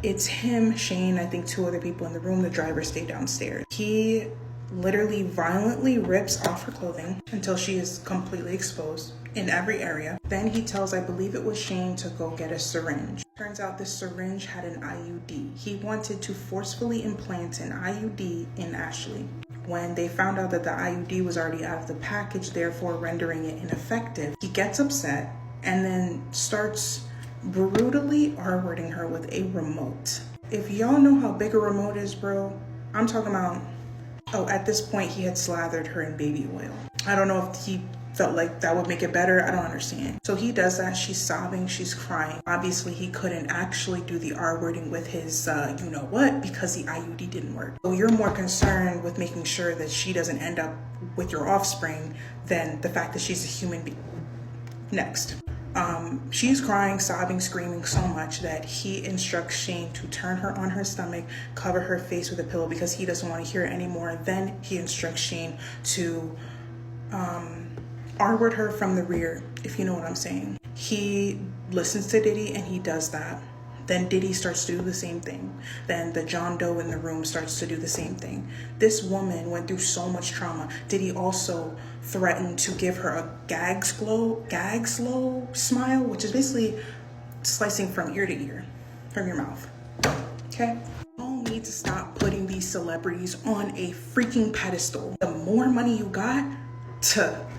it's him, Shane, I think two other people in the room. The driver stayed downstairs. He literally violently rips off her clothing until she is completely exposed in every area. Then he tells, I believe it was Shane, to go get a syringe. Turns out this syringe had an IUD. He wanted to forcefully implant an IUD in Ashley. When they found out that the IUD was already out of the package, therefore rendering it ineffective, he gets upset and then starts brutally R-wording her with a remote. If y'all know how big a remote is, bro, I'm talking about, oh, at this point he had slathered her in baby oil. I don't know if he felt like that would make it better. I don't understand. So he does that. She's sobbing. She's crying. Obviously, he couldn't actually do the R-wording with his you know what, because the IUD didn't work. So you're more concerned with making sure that she doesn't end up with your offspring than the fact that she's a human being. Next. She's crying, sobbing, screaming so much that he instructs Shane to turn her on her stomach, cover her face with a pillow because he doesn't want to hear it anymore. Then he instructs Shane to R-word her from the rear, if you know what I'm saying. He listens to Diddy and he does that. Then Diddy starts to do the same thing. Then the John Doe in the room starts to do the same thing. This woman went through so much trauma. Diddy also threatened to give her a gag slow smile, which is basically slicing from ear to ear, from your mouth. Okay? You all need to stop putting these celebrities on a freaking pedestal. The more money you got,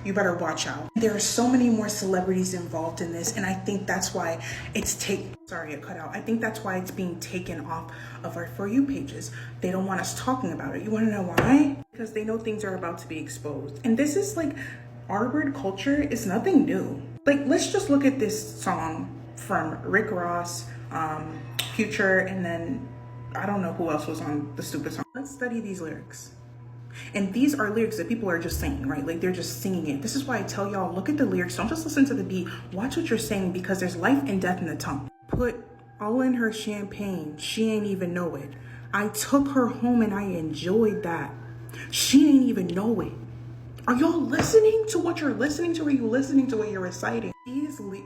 you better watch out. There are so many more celebrities involved in this, and I think that's why it's I think that's why it's being taken off of our For You pages. They don't want us talking about it. You want to know why? Because they know things are about to be exposed. And this is like, R-word culture is nothing new. Like, let's just look at this song from Rick Ross, Future, and then I don't know who else was on the stupid song. Let's study these lyrics. And these are lyrics that people are just saying, right? Like, they're just singing it. This is why I tell y'all, look at the lyrics. Don't just listen to the beat. Watch what you're saying, because there's life and death in the tongue. Put all in her champagne. She ain't even know it. I took her home and I enjoyed that. She ain't even know it. Are y'all listening to what you're listening to? Or are you listening to what you're reciting?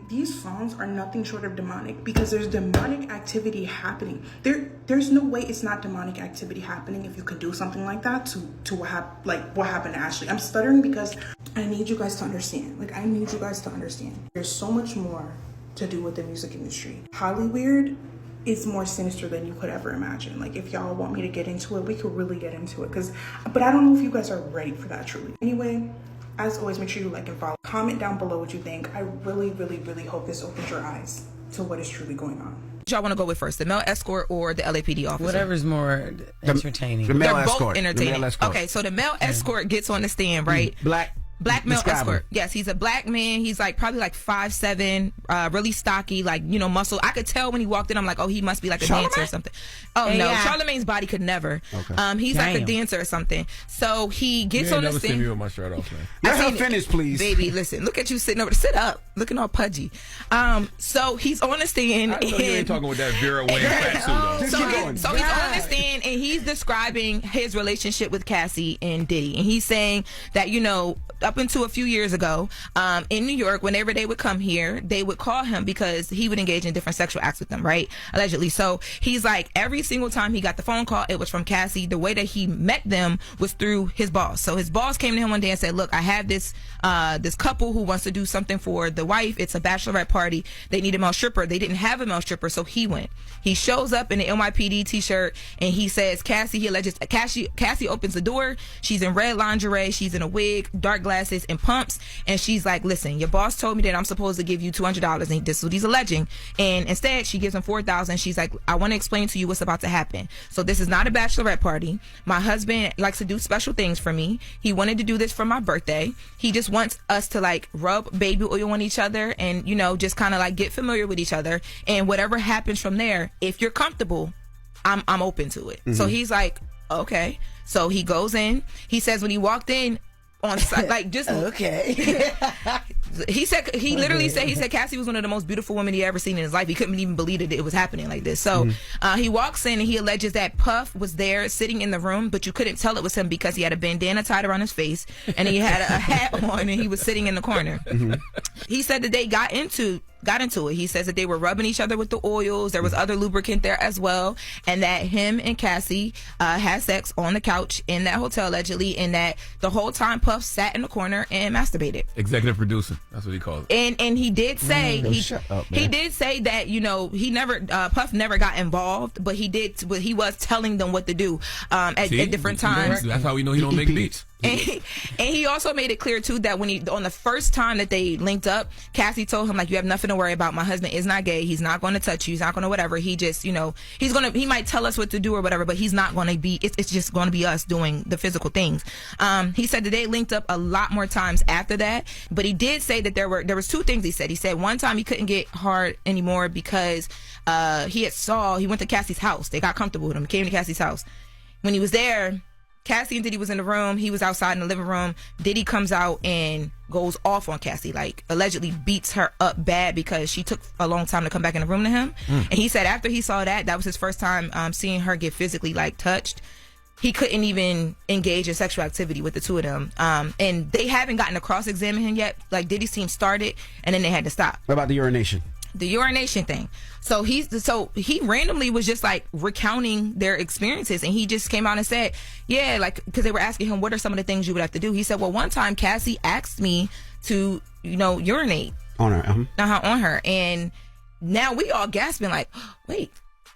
These songs are nothing short of demonic, because there's demonic activity happening. There's no way it's not demonic activity happening if you can do something like that to what happened to Ashley. I'm stuttering because I need you guys to understand. Like, I need you guys to understand. There's so much more to do with the music industry. Hollywood is more sinister than you could ever imagine. Like, if y'all want me to get into it, we could really get into it. But I don't know if you guys are ready for that, truly. Anyway, as always, make sure you like and follow. Comment down below what you think. I really, really, really hope this opens your eyes to what is truly going on. Y'all want to go with first, the male escort or the LAPD officer? Whatever's more entertaining. The male They're escort. both entertaining. The male escort. Okay, so the male escort gets on the stand, right? Black male escort. Yes, he's a black man. He's like probably like 5'7", really stocky, like, you know, muscle. I could tell when he walked in, I'm like, oh, he must be like a dancer or something. Oh, no, Charlamagne's body could never. Okay. He's like a dancer or something. So he gets on the stand. You never see me with my shirt off, man. Let her finish, please. Baby, listen, look at you sitting over. Sit up, looking all pudgy. So he's on the stand. I know you ain't talking with that Vera Wayne fat suit on. So he's on the stand and he's describing his relationship with Cassie and Diddy, and he's saying that, you know, up until a few years ago, in New York, whenever they would come here, they would call him because he would engage in different sexual acts with them, right? Allegedly. So he's like, every single time he got the phone call, it was from Cassie. The way that he met them was through his boss. So his boss came to him one day and said, look, I have this couple who wants to do something for the wife. It's a bachelorette party. They need a male stripper. They didn't have a male stripper, so he went. He shows up in the NYPD t-shirt and he says, Cassie, he alleges, Cassie opens the door. She's in red lingerie. She's in a wig, dark glasses, and pumps. And she's like, listen, your boss told me that I'm supposed to give you $200. And this is what he's alleging. And instead, she gives him $4,000. She's like, I want to explain to you what's about to happen. So this is not a bachelorette party. My husband likes to do special things for me. He wanted to do this for my birthday. He just wants us to like rub baby oil on each other and, you know, just kind of like get familiar with each other. And whatever happens from there, if you're comfortable, I'm open to it. Mm-hmm. So he's like, okay. So he goes in. He says when he walked in, on like just okay. He literally said Cassie was one of the most beautiful women he ever seen in his life. He couldn't even believe that it was happening like this. So he walks in and he alleges that Puff was there sitting in the room, but you couldn't tell it was him because he had a bandana tied around his face and he had a hat on and he was sitting in the corner. He said that they got into got into it. He says that they were rubbing each other with the oils. There was other lubricant there as well, and that him and Cassie had sex on the couch in that hotel allegedly, and that the whole time Puff sat in the corner and masturbated. Executive producing. That's what he calls it. And he did say he did say that, you know, he never Puff never got involved, but he was telling them what to do at different times. That's how we know he don't make beats. And he also made it clear too that when on the first time that they linked up, Cassie told him, like, you have nothing to worry about. My husband is not gay. He's not going to touch you. He's not going to whatever. He just, you know, he might tell us what to do or whatever, but he's not going to be. It's just going to be us doing the physical things. He said that they linked up a lot more times after that, but he did say that there was two things he said. He said one time he couldn't get hard anymore because he went to Cassie's house. They got comfortable with him. He came to Cassie's house. When he was there, Cassie and Diddy was in the room. He was outside in the living room. Diddy comes out and goes off on Cassie, like allegedly beats her up bad because she took a long time to come back in the room to him. And he said after he saw that was his first time seeing her get physically like touched. He couldn't even engage in sexual activity with the two of them. And they haven't gotten to cross-examine him yet. Like, Diddy's team started and then they had to stop. What about the urination? The urination thing. So he randomly was just like recounting their experiences, and he just came out and said, yeah, like, because they were asking him what are some of the things you would have to do. He said, well, one time Cassie asked me to, you know, urinate on her, on her, and now we all gasping like, oh, wait,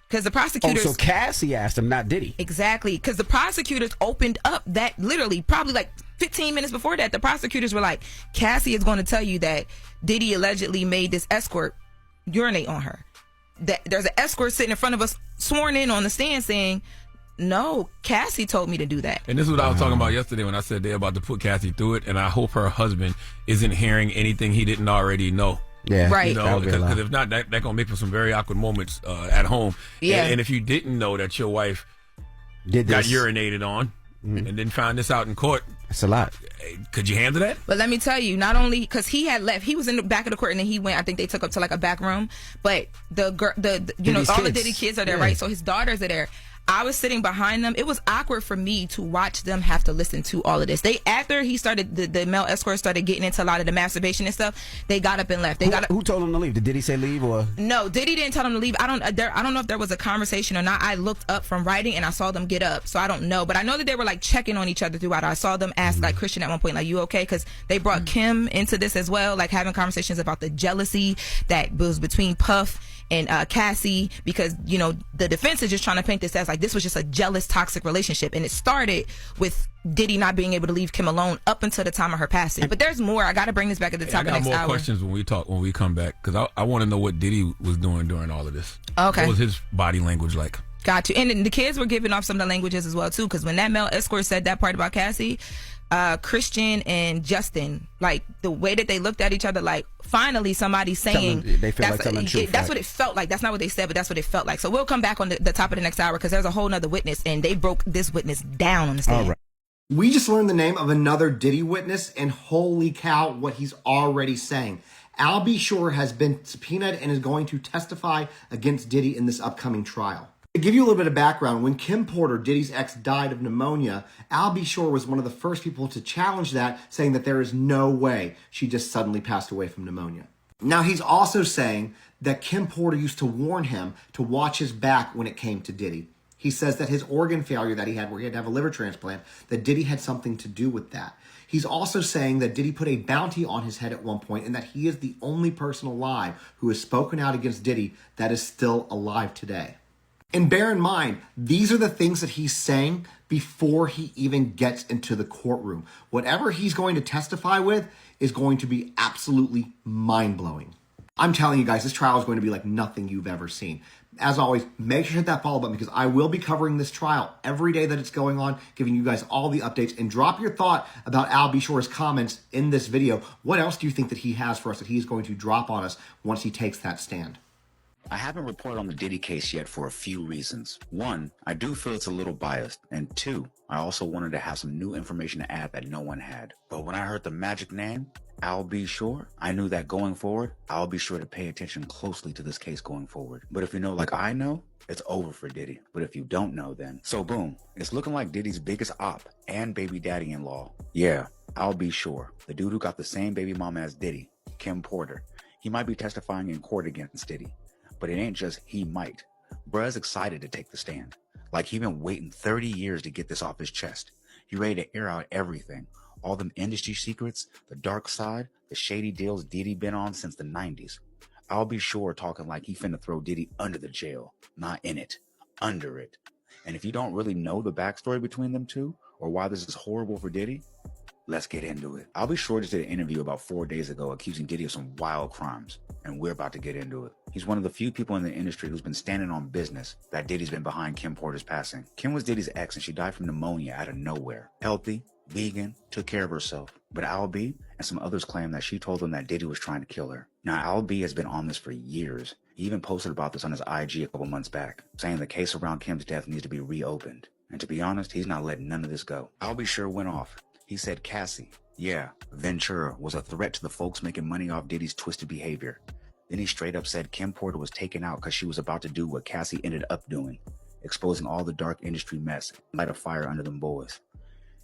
because the prosecutors. Oh, so Cassie asked him, not Diddy. Exactly, because the prosecutors opened up that literally probably like 15 minutes before that. The prosecutors were like, Cassie is going to tell you that Diddy allegedly made this escort urinate on her. That there's an escort sitting in front of us sworn in on the stand saying, no, Cassie told me to do that. And this is what I was talking about yesterday when I said they're about to put Cassie through it, and I hope her husband isn't hearing anything he didn't already know. Yeah, right. You know, because if not, that gonna make for some very awkward moments at home. Yeah. And if you didn't know that your wife got urinated on and then found this out in court, that's a lot. Could you handle that? But let me tell you, not only because he had left, he was in the back of the court, and then he went. I think they took up to like a back room. But the you know, all the Diddy kids are there, right? So his daughters are there. I was sitting behind them. It was awkward for me to watch them have to listen to all of this. After he started, the male escort started getting into a lot of the masturbation and stuff. They got up and left. Who told them to leave? Did Diddy say leave or? No, Diddy didn't tell them to leave. I don't know if there was a conversation or not. I looked up from writing and I saw them get up, so I don't know. But I know that they were like checking on each other throughout. I saw them ask like Christian at one point, like, "You okay?" Because they brought Kim into this as well, like having conversations about the jealousy that was between Puff and Cassie, because, you know, the defense is just trying to paint this as like this was just a jealous, toxic relationship, and it started with Diddy not being able to leave Kim alone up until the time of her passing. But there's more. I got to bring this back at the top of the next hour. I got more questions when we come back, because I want to know what Diddy was doing during all of this. Okay. What was his body language like? Got you. And the kids were giving off some of the languages as well too, because when that male escort said that part about Cassie, Christian and Justin, like the way that they looked at each other, like finally somebody saying they feel like telling the truth. That's what it felt like. That's not what they said, but that's what it felt like. So we'll come back on the top of the next hour, because there's a whole nother witness, and they broke this witness down on the stand. All right. We just learned the name of another Diddy witness, and holy cow, what he's already saying. Al B. Shore has been subpoenaed and is going to testify against Diddy in this upcoming trial. To give you a little bit of background, when Kim Porter, Diddy's ex, died of pneumonia, Al B. Shore was one of the first people to challenge that, saying that there is no way she just suddenly passed away from pneumonia. Now, he's also saying that Kim Porter used to warn him to watch his back when it came to Diddy. He says that his organ failure that he had, where he had to have a liver transplant, that Diddy had something to do with that. He's also saying that Diddy put a bounty on his head at one point, and that he is the only person alive who has spoken out against Diddy that is still alive today. And bear in mind, these are the things that he's saying before he even gets into the courtroom. Whatever he's going to testify with is going to be absolutely mind-blowing. I'm telling you guys, this trial is going to be like nothing you've ever seen. As always, make sure to hit that follow button, because I will be covering this trial every day that it's going on, giving you guys all the updates. And drop your thought about Al B. Shore's comments in this video. What else do you think that he has for us that he's going to drop on us once he takes that stand? I haven't reported on the Diddy case yet for a few reasons. One, I do feel it's a little biased. And two, I also wanted to have some new information to add that no one had. But when I heard the magic name, Al B. Shore, I knew that going forward, I'll be sure to pay attention closely to this case going forward. But if you know like I know, it's over for Diddy. But if you don't know, then... So boom, it's looking like Diddy's biggest op and baby daddy-in-law. Yeah, Al B. Shore, the dude who got the same baby mama as Diddy, Kim Porter. He might be testifying in court against Diddy, but it ain't just he might. Bruh's excited to take the stand. Like he been waiting 30 years to get this off his chest. He ready to air out everything. All them industry secrets, the dark side, the shady deals Diddy been on since the 90s. I'll be sure talking like he finna throw Diddy under the jail. Not in it. Under it. And if you don't really know the backstory between them two, or why this is horrible for Diddy, let's get into it. I'll be sure just did an interview about 4 days ago accusing Diddy of some wild crimes, and we're about to get into it. He's one of the few people in the industry who's been standing on business that Diddy's been behind Kim Porter's passing. Kim was Diddy's ex and she died from pneumonia out of nowhere. Healthy, vegan, took care of herself. But Al B and some others claim that she told them that Diddy was trying to kill her. Now, Al B has been on this for years. He even posted about this on his IG a couple months back, saying the case around Kim's death needs to be reopened. And to be honest, he's not letting none of this go. Al B sure went off. He said Cassie, yeah, Ventura, was a threat to the folks making money off Diddy's twisted behavior. Then he straight up said Kim Porter was taken out because she was about to do what Cassie ended up doing, exposing all the dark industry mess and light a fire under them boys.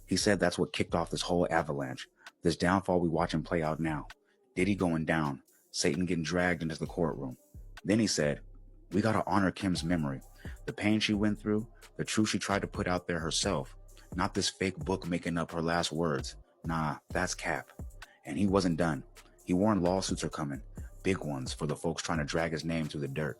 He said that's what kicked off this whole avalanche, this downfall we watching play out now. Diddy going down, Satan getting dragged into the courtroom. Then he said, we gotta honor Kim's memory, the pain she went through, the truth she tried to put out there herself, not this fake book making up her last words. Nah, that's cap. And he wasn't done. He warned lawsuits are coming, big ones for the folks trying to drag his name through the dirt.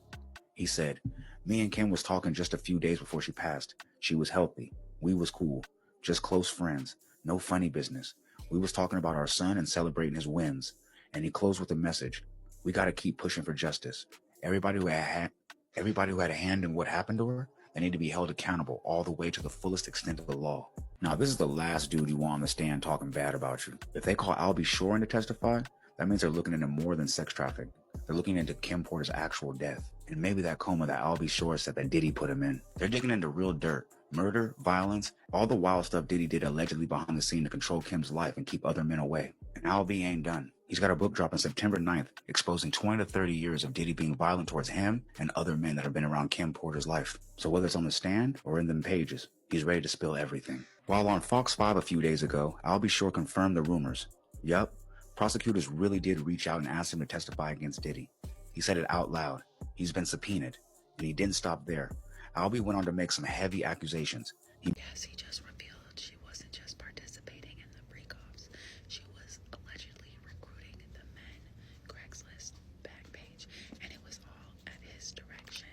He said, me and Kim was talking just a few days before she passed. She was healthy. We was cool. Just close friends. No funny business. We was talking about our son and celebrating his wins. And he closed with a message. We got to keep pushing for justice. Everybody who had a hand in what happened to her, they need to be held accountable all the way to the fullest extent of the law. Now, this is the last dude you want on the stand talking bad about you. If they call Albie Shore in to testify, that means they're looking into more than sex trafficking. They're looking into Kim Porter's actual death. And maybe that coma that Albie Shore said that Diddy put him in. They're digging into real dirt. Murder, violence, all the wild stuff Diddy did allegedly behind the scene to control Kim's life and keep other men away. And Albie ain't done. He's got a book dropping September 9th, exposing 20 to 30 years of Diddy being violent towards him and other men that have been around Kim Porter's life. So whether it's on the stand or in them pages, he's ready to spill everything. While on Fox 5 a few days ago, Albie Shore confirmed the rumors. Yup, prosecutors really did reach out and ask him to testify against Diddy. He said it out loud. He's been subpoenaed. And he didn't stop there. Albie went on to make some heavy accusations. Cassie just revealed she wasn't just participating in the breakoffs. She was allegedly recruiting the men, Craigslist, Backpage, and it was all at his direction.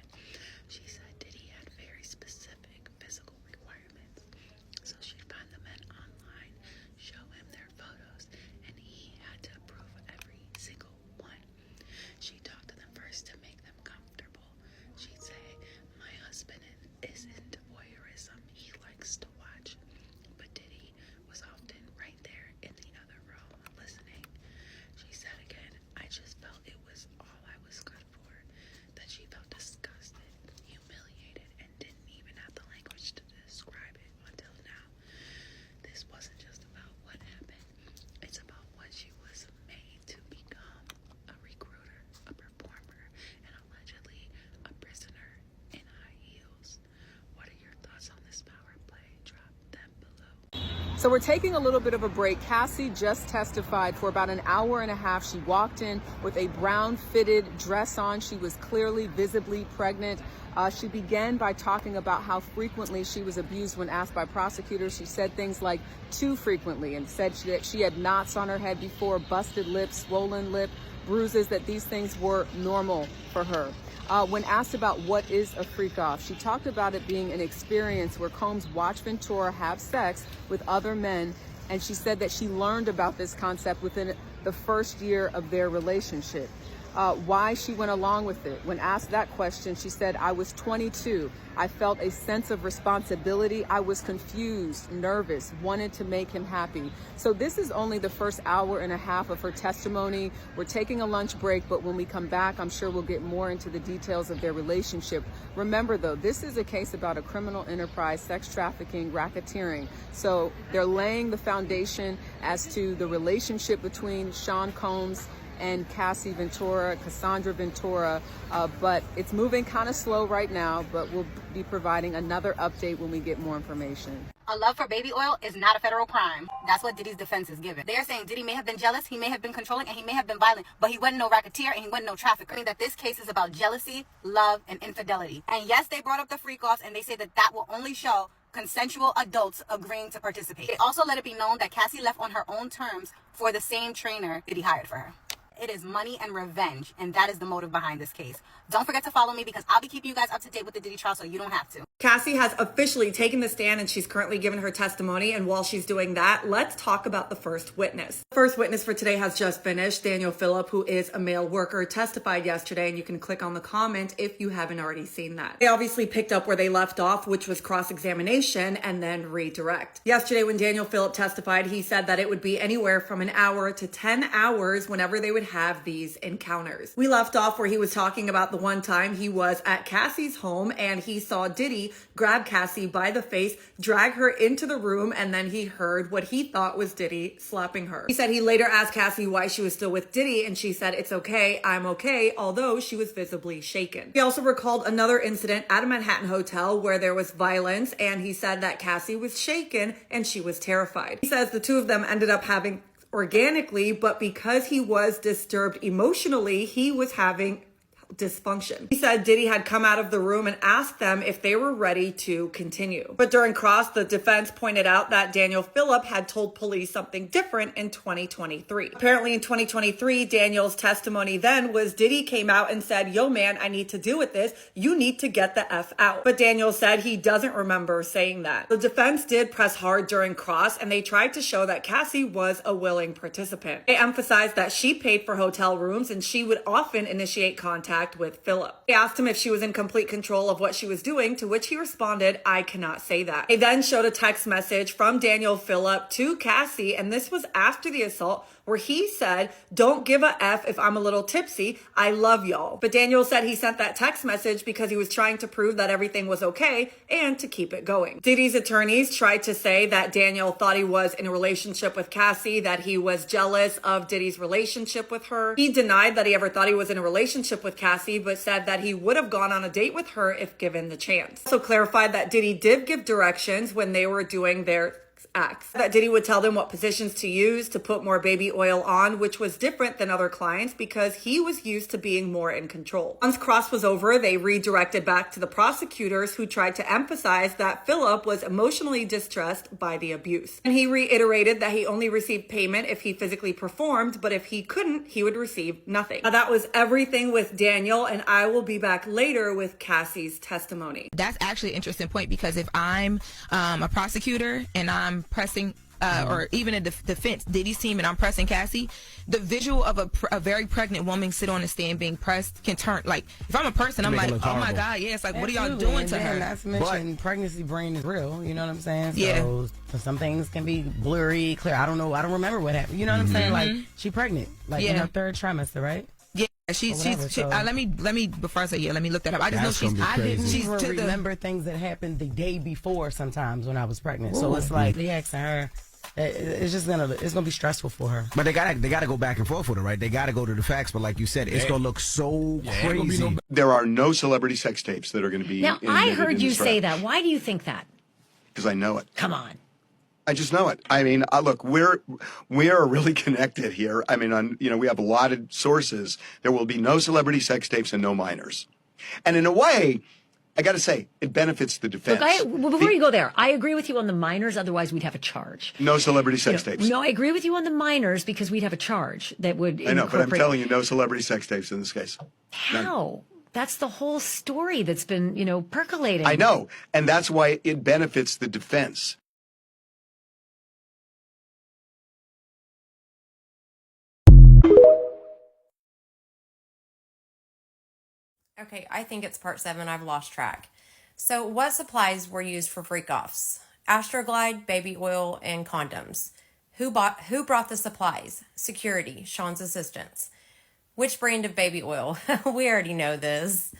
She said Diddy had very specific physical requirements. So she'd find the men online, show him their photos, and he had to approve every single one. She talked to them first to make them comfortable. She'd say, my husband is into voyeurism. He likes to watch. But Diddy was often right there in the other room listening. She said again, I just felt it was all I was good for. That she felt disgusted, humiliated, and didn't even have the language to describe it until now. This wasn't just about what happened. It's about what she was made to become. A recruiter, a performer, and allegedly a prisoner in high heels. What are your thoughts on this power play? Drop them below. So we're taking a little bit of a break. Cassie just testified for about an hour and a half. She walked in with a brown fitted dress on. She was clearly visibly pregnant. She began by talking about how frequently she was abused when asked by prosecutors. She said things like too frequently and said that she had knots on her head before, busted lip, swollen lip, bruises, that these things were normal for her. When asked about what is a freak-off, she talked about it being an experience where Combs watched Ventura have sex with other men, and she said that she learned about this concept within the first year of their relationship. Why she went along with it. When asked that question, she said, I was 22. I felt a sense of responsibility. I was confused, nervous, wanted to make him happy. So this is only the first hour and a half of her testimony. We're taking a lunch break, but when we come back, I'm sure we'll get more into the details of their relationship. Remember, though, this is a case about a criminal enterprise, sex trafficking, racketeering. So they're laying the foundation as to the relationship between Sean Combs and Cassie Ventura, Cassandra Ventura, but it's moving kind of slow right now, but we'll be providing another update when we get more information. A love for baby oil is not a federal crime. That's what Diddy's defense is given. They're saying Diddy may have been jealous, he may have been controlling, and he may have been violent, but he wasn't no racketeer and he wasn't no trafficker. I mean that this case is about jealousy, love, and infidelity. And yes, they brought up the freak-offs, and they say that that will only show consensual adults agreeing to participate. They also let it be known that Cassie left on her own terms for the same trainer Diddy hired for her. It is money and revenge, and that is the motive behind this case. Don't forget to follow me because I'll be keeping you guys up to date with the Diddy trial so you don't have to. Cassie has officially taken the stand and she's currently given her testimony. And while she's doing that, let's talk about the first witness. The first witness for today has just finished. Daniel Phillip, who is a male worker, testified yesterday, and you can click on the comment if you haven't already seen that. They obviously picked up where they left off, which was cross-examination and then redirect. Yesterday, when Daniel Phillip testified, he said that it would be anywhere from an hour to 10 hours whenever they would have these encounters. We left off where he was talking about the one time he was at Cassie's home and he saw Diddy grab Cassie by the face, drag her into the room, and then he heard what he thought was Diddy slapping her. He said he later asked Cassie why she was still with Diddy, and she said, "It's okay, I'm okay," although she was visibly shaken. He also recalled another incident at a Manhattan hotel where there was violence, and he said that Cassie was shaken and she was terrified. He says the two of them ended up having organically, but because he was disturbed emotionally, he was having dysfunction. He said Diddy had come out of the room and asked them if they were ready to continue. But during cross, the defense pointed out that Daniel Phillip had told police something different in 2023. Apparently in 2023, Daniel's testimony then was Diddy came out and said, "Yo man, I need to deal with this. You need to get the F out." But Daniel said he doesn't remember saying that. The defense did press hard during cross, and they tried to show that Cassie was a willing participant. They emphasized that she paid for hotel rooms and she would often initiate contact with Phillip. They asked him if she was in complete control of what she was doing, to which he responded, "I cannot say that." They then showed a text message from Daniel Phillip to Cassie, and this was after the assault, where he said, "Don't give a F if I'm a little tipsy. I love y'all." But Daniel said he sent that text message because he was trying to prove that everything was okay and to keep it going. Diddy's attorneys tried to say that Daniel thought he was in a relationship with Cassie, that he was jealous of Diddy's relationship with her. He denied that he ever thought he was in a relationship with Cassie, but said that he would have gone on a date with her if given the chance. Also clarified that Diddy did give directions when they were doing their acts, that Diddy would tell them what positions to use to put more baby oil on, which was different than other clients because he was used to being more in control. Once cross was over, they redirected back to the prosecutors, who tried to emphasize that Phillip was emotionally distressed by the abuse. And he reiterated that he only received payment if he physically performed, but if he couldn't, he would receive nothing. Now, that was everything with Daniel, and I will be back later with Cassie's testimony. That's actually an interesting point, because if I'm a prosecutor and I'm pressing or even a defense, Diddy's team, and I'm pressing Cassie, the visual of a very pregnant woman sit on a stand being pressed can turn, like, if I'm a person, I'm like, oh my God, yeah, it's like, what are y'all doing to her? Not to mention, pregnancy brain is real, you know what I'm saying? So, yeah. Some things can be blurry, clear. I don't remember what happened. You know what I'm saying? Like, she pregnant, like in her third trimester, right? Yeah, she's let me before I say let me look that up. I just know I didn't even remember things that happened the day before sometimes when I was pregnant. Ooh. So it's like they asking her, it's gonna be stressful for her. But they gotta go back and forth with her, right? They gotta go to the facts. But like you said, it's gonna look so crazy. There are no celebrity sex tapes that are going to be. Now I heard you say that. Why do you think that? Because I know it. Come on. I just know it. I mean, look, we are really connected here. I mean, we have a lot of sources. There will be no celebrity sex tapes and no minors. And in a way, I got to say, it benefits the defense. Look, before you go there, I agree with you on the minors. Otherwise, we'd have a charge. No celebrity sex tapes. No, I agree with you on the minors because we'd have a charge that would. I know, but I'm telling you, no celebrity sex tapes in this case. How? None. That's the whole story that's been, percolating. I know, and that's why it benefits the defense. Okay, I think it's part 7. I've lost track. So what supplies were used for freak-offs? Astroglide, baby oil, and condoms. Who brought the supplies? Security, Sean's assistants. Which brand of baby oil? We already know this.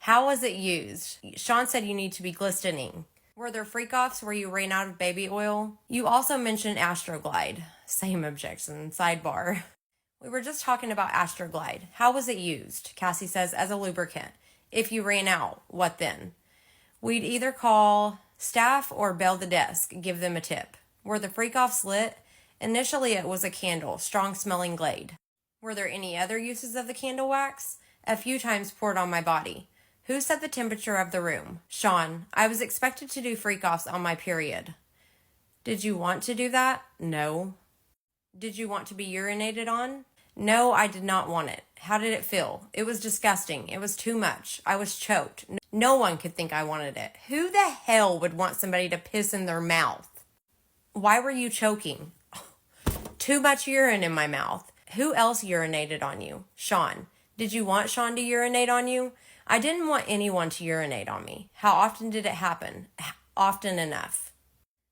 How was it used? Sean said you need to be glistening. Were there freak-offs where you ran out of baby oil? You also mentioned Astroglide. Same objection. Sidebar. We were just talking about Astroglide. How was it used? Cassie says, as a lubricant. If you ran out, what then? We'd either call staff or bail the desk, give them a tip. Were the freak-offs lit? Initially, it was a candle, strong-smelling Glade. Were there any other uses of the candle wax? A few times poured on my body. Who set the temperature of the room? Sean. I was expected to do freak-offs on my period. Did you want to do that? No. Did you want to be urinated on? No, I did not want it. How did it feel? It was disgusting. It was too much. I was choked. No one could think I wanted it. Who the hell would want somebody to piss in their mouth? Why were you choking? Too much urine in my mouth. Who else urinated on you? Sean. Did you want Sean to urinate on you? I didn't want anyone to urinate on me. How often did it happen? Often enough.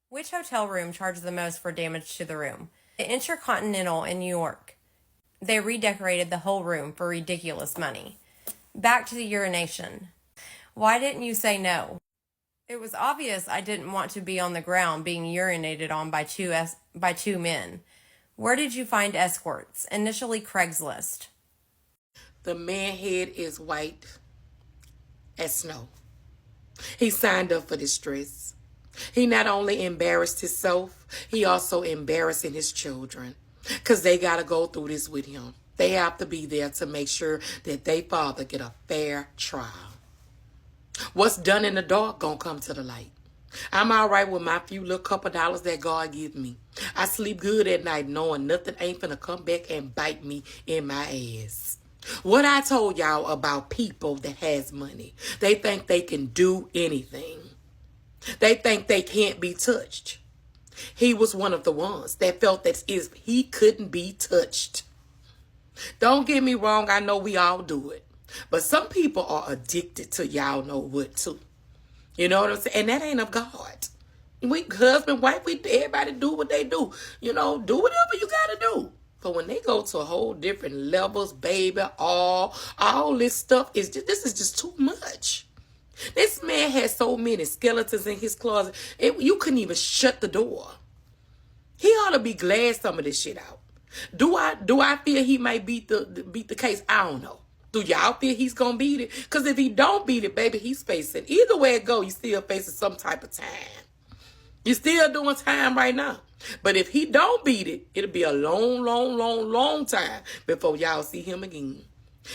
Which hotel room charged the most for damage to the room? The Intercontinental in New York. They redecorated the whole room for ridiculous money. Back to the urination. Why didn't you say no? It was obvious I didn't want to be on the ground being urinated on by two men. Where did you find escorts? Initially Craigslist. The man head is white as snow. He signed up for this stress. He not only embarrassed himself, he also embarrassing his children. Because they got to go through this with him. They have to be there to make sure that their father get a fair trial. What's done in the dark gonna come to the light. I'm all right with my few little couple dollars that God gives me. I sleep good at night knowing nothing ain't finna come back and bite me in my ass. What I told y'all about people that has money. They think they can do anything. They think they can't be touched. He was one of the ones that felt that if he couldn't be touched. Don't get me wrong, I know we all do it. But some people are addicted to y'all know what too. You know what I'm saying? And that ain't of God. We husband, wife, everybody do what they do. You know, do whatever you gotta do. But when they go to a whole different levels, baby, all this stuff this is just too much. This man has so many skeletons in his closet. You couldn't even shut the door. He ought to be glad some of this shit out. Do I feel he might beat the case? I don't know. Do y'all feel he's gonna beat it? Because if he don't beat it, baby, he's facing. Either way it go, you still facing some type of time. You're still doing time right now. But if he don't beat it, it'll be a long, long, long, long time before y'all see him again.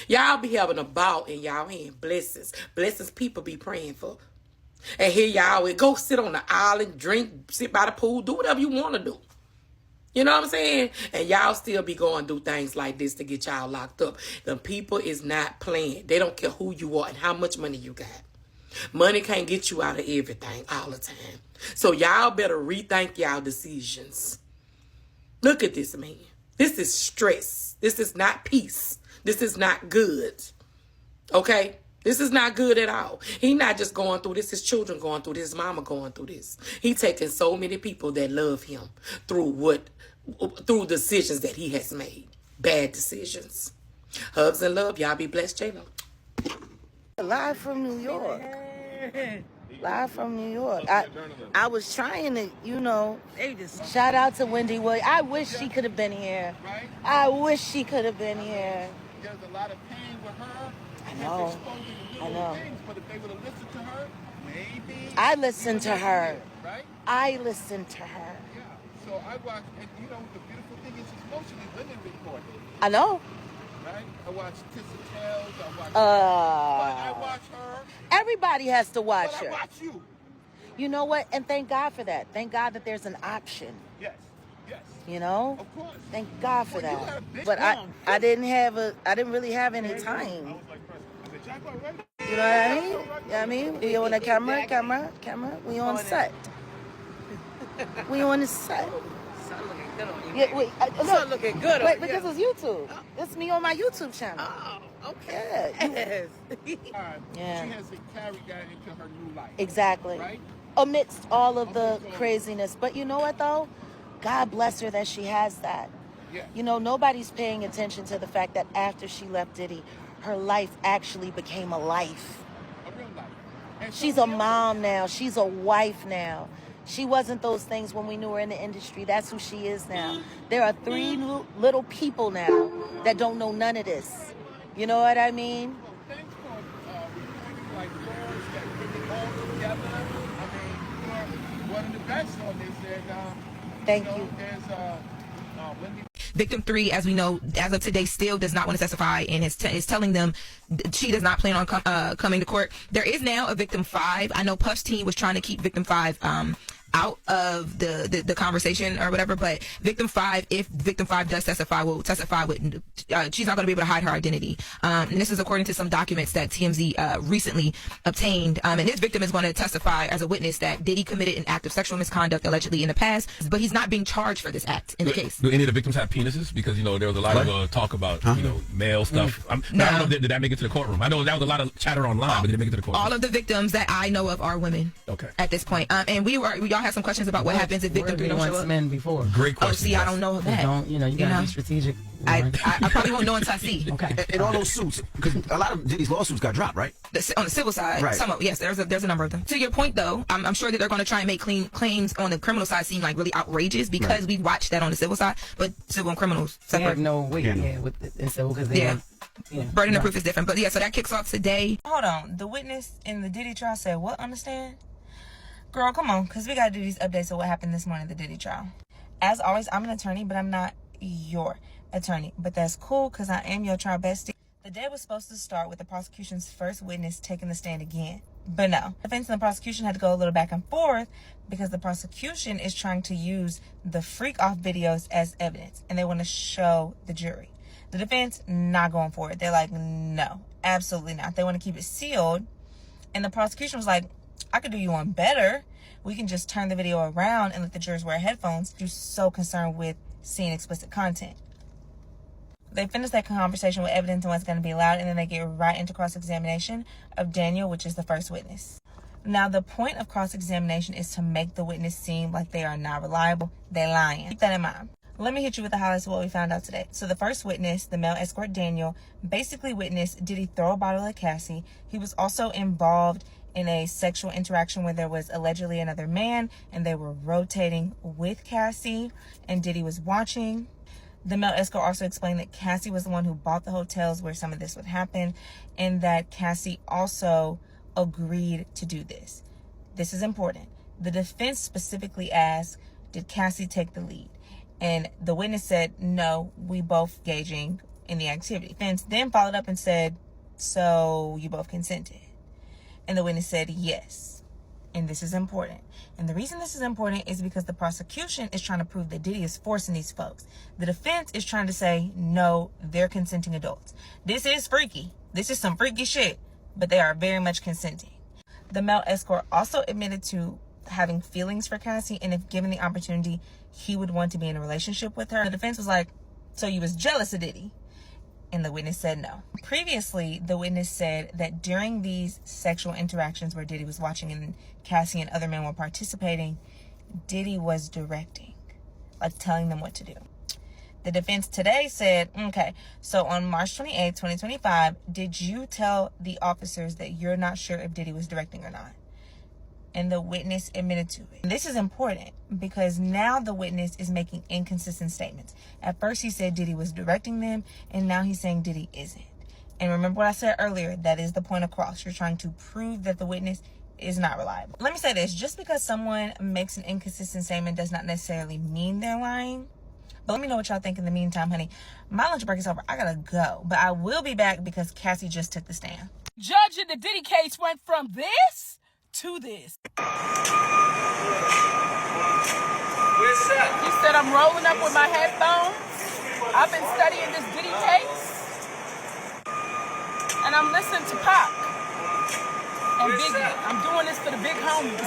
Y'all be having a ball in y'all hand. Blessings. Blessings people be praying for. And here y'all go sit on the island, drink, sit by the pool, do whatever you want to do. You know what I'm saying? And y'all still be going to do things like this to get y'all locked up. The people is not playing. They don't care who you are and how much money you got. Money can't get you out of everything all the time. So y'all better rethink y'all decisions. Look at this man. This is stress. This is not peace. This is not good. Okay? This is not good at all. He not just going through this. His children going through this. His mama going through this. He taking so many people that love him through decisions that he has made. Bad decisions. Hugs and love. Y'all be blessed, J-Lo. Live from New York. Live from New York. I was trying to, shout out to Wendy Williams. I wish she could have been here. I wish she could have been here. There's a lot of pain with her. I know. I know. Things, but if they would have listened to her, maybe. I listened to her. Right? I listened to her. Yeah. So I watched, and the beautiful thing is she's mostly women recording. I know. Right? I watched Tissa Tales. I watch her. Everybody has to watch her. I watch you. You know what? And thank God for that. Thank God that there's an option. Yes. Yes. You know? Of course. Thank God for that. But I didn't really have any time. You know what I mean? You know what I mean? We on the camera. We on set. We on the set. Yeah, wait, look, looking good. Wait, but this is YouTube. This is me on my YouTube channel. Oh, okay. Yeah. Yeah. She has carried that into her new life. Exactly. Right? Amidst all of the craziness. But you know what, though? God bless her that she has that. Yeah. You know, nobody's paying attention to the fact that after she left Diddy, her life actually became a life. A real life. And she's a mom now. She's a wife now. She wasn't those things when we knew her in the industry. That's who she is now. There are three little people now that don't know none of this. You know what I mean? Thanks for reporting like yours that bring it all together. I mean, you're one of the best on this. And, Thank you. Know, you. There's Wendy. Victim 3, as we know, as of today, still does not want to testify and is telling them she does not plan on coming to court. There is now a Victim 5. I know Puff's team was trying to keep Victim 5 out of the conversation or whatever, but Victim 5, if Victim 5 does testify, will testify with, she's not going to be able to hide her identity. And this is according to some documents that TMZ recently obtained. And this victim is going to testify as a witness that Diddy committed an act of sexual misconduct allegedly in the past, but he's not being charged for this act in the case. Do any of the victims have penises? Because, you know, there was a lot of talk about, you know, male stuff. I don't know, did that make it to the courtroom? I know that was a lot of chatter online, but did it make it to the courtroom? All of the victims that I know of are women. Okay. At this point. And we all have some questions about what happens if victim 3 don't show up. Men before. Great question. Oh, see, I don't know that. You gotta be strategic. I probably won't know until I see. Okay. And all those suits, because a lot of Diddy's lawsuits got dropped, right? On the civil side, right. Some of, yes, there's a number of them. To your point, though, I'm sure that they're going to try and make claims on the criminal side seem like really outrageous because we watched that on the civil side, but civil and criminals separate. They have no weight, with the civil because they have. Burden of proof is different, but yeah, so that kicks off today. Hold on, the witness in the Diddy trial said what? Understand? Girl, come on, because we got to do these updates of what happened this morning at the Diddy trial. As always, I'm an attorney, but I'm not your attorney. But that's cool, because I am your trial bestie. The day was supposed to start with the prosecution's first witness taking the stand again. But no. The defense and the prosecution had to go a little back and forth because the prosecution is trying to use the freak-off videos as evidence, and they want to show the jury. The defense, not going for it. They're like, no, absolutely not. They want to keep it sealed. And the prosecution was like, I could do you one better. We can just turn the video around and let the jurors wear headphones. You're so concerned with seeing explicit content. They finish that conversation with evidence and what's going to be allowed, and then they get right into cross-examination of Daniel, which is the first witness. Now, the point of cross-examination is to make the witness seem like they are not reliable. They're lying. Keep that in mind. Let me hit you with the highlights of what we found out today. So the first witness, the male escort Daniel, basically witnessed Diddy throw a bottle at Cassie. He was also involved in a sexual interaction where there was allegedly another man and they were rotating with Cassie and Diddy was watching. The male escort also explained that Cassie was the one who bought the hotels where some of this would happen and that Cassie also agreed to do this. This is important. The defense specifically asked, did Cassie take the lead? And the witness said, no, we both engaging in the activity. Defense then followed up and said, so you both consented? And the witness said, yes. And this is important. And the reason this is important is because the prosecution is trying to prove that Diddy is forcing these folks. The defense is trying to say, no, they're consenting adults. This is freaky. This is some freaky shit, but they are very much consenting. The male escort also admitted to having feelings for Cassie, and if given the opportunity, he would want to be in a relationship with her. The defense was like, so you was jealous of Diddy? And the witness said no. Previously, the witness said that during these sexual interactions where Diddy was watching and Cassie and other men were participating, Diddy was directing, like telling them what to do. The defense today said, okay, so on March 28, 2025, did you tell the officers that you're not sure if Diddy was directing or not? And the witness admitted to it. And this is important because now the witness is making inconsistent statements. At first he said Diddy was directing them, and now he's saying Diddy isn't. And remember what I said earlier, that is the point of cross. You're trying to prove that the witness is not reliable. Let me say this, just because someone makes an inconsistent statement does not necessarily mean they're lying. But let me know what y'all think in the meantime, honey. My lunch break is over. I gotta go. But I will be back because Cassie just took the stand. Judge in the Diddy case went from this to this. Where's that? He said I'm rolling up with my headphones. I've been studying this Diddy case. And I'm listening to Pop and Biggie. I'm doing this for the big homies.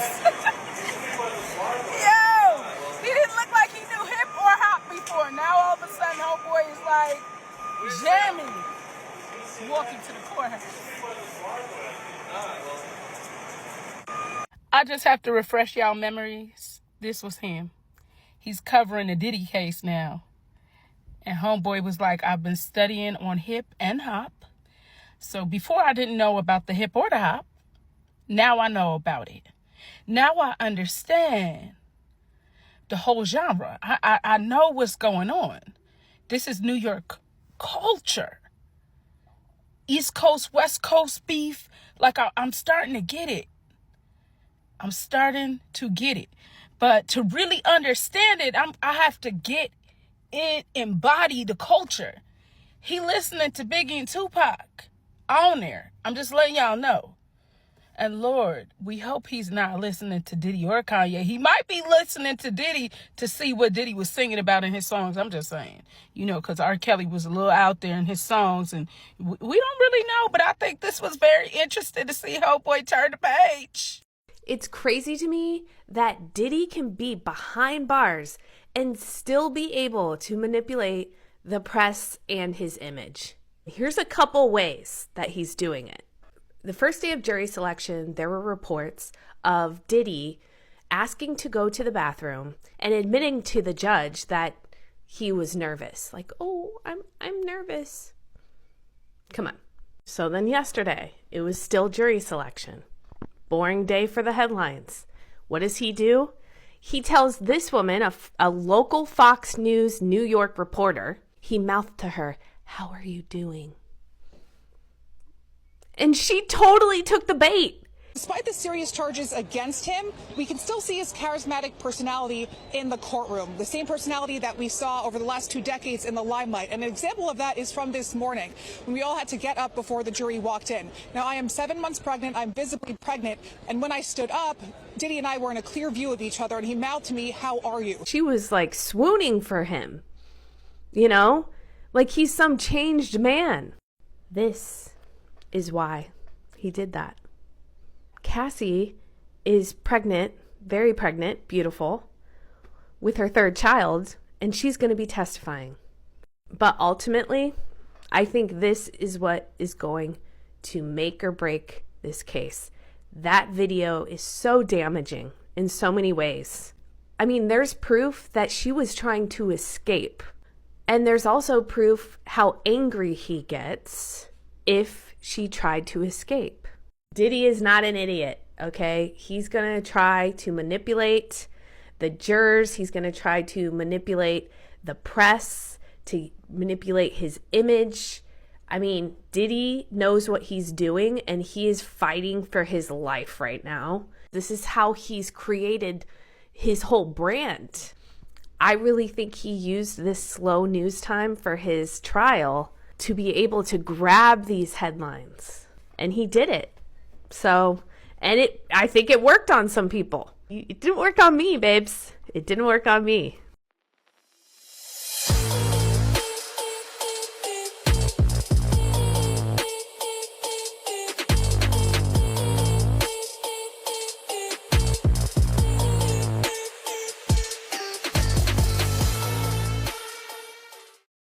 Yo! He didn't look like he knew hip or hop before. Now all of a sudden, homeboy is like jamming. Walking to the courthouse. I just have to refresh y'all memories. This was him. He's covering the Diddy case now. And homeboy was like, I've been studying on hip and hop. So before I didn't know about the hip or the hop. Now I know about it. Now I understand the whole genre. I know what's going on. This is New York culture. East Coast, West Coast beef. Like, I'm starting to get it. I'm starting to get it. But to really understand it, I have to get it, embody the culture. He listening to Biggie and Tupac on there. I'm just letting y'all know. And Lord, we hope he's not listening to Diddy or Kanye. He might be listening to Diddy to see what Diddy was singing about in his songs. I'm just saying, you know, because R. Kelly was a little out there in his songs, and we don't really know. But I think this was very interesting to see Homeboy turn the page. It's crazy to me that Diddy can be behind bars and still be able to manipulate the press and his image. Here's a couple ways that he's doing it. The first day of jury selection, there were reports of Diddy asking to go to the bathroom and admitting to the judge that he was nervous. Like, oh, I'm nervous. Come on. So then yesterday, it was still jury selection. Boring day for the headlines. What does he do? He tells this woman, a local Fox News New York reporter, he mouthed to her, "How are you doing?" And she totally took the bait. Despite the serious charges against him, we can still see his charismatic personality in the courtroom, the same personality that we saw over the last 2 decades in the limelight. And an example of that is from this morning, when we all had to get up before the jury walked in. Now, I am 7 months pregnant. I'm visibly pregnant. And when I stood up, Diddy and I were in a clear view of each other, and he mouthed to me, "How are you?" She was like swooning for him, you know, like he's some changed man. This is why he did that. Cassie is pregnant, very pregnant, beautiful, with her 3rd child, and she's going to be testifying. But ultimately, I think this is what is going to make or break this case. That video is so damaging in so many ways. I mean, there's proof that she was trying to escape. And there's also proof how angry he gets if she tried to escape. Diddy is not an idiot, okay? He's going to try to manipulate the jurors. He's going to try to manipulate the press, to manipulate his image. I mean, Diddy knows what he's doing, and he is fighting for his life right now. This is how he's created his whole brand. I really think he used this slow news time for his trial to be able to grab these headlines. And he did it. So, I think it worked on some people. It didn't work on me, babes. It didn't work on me.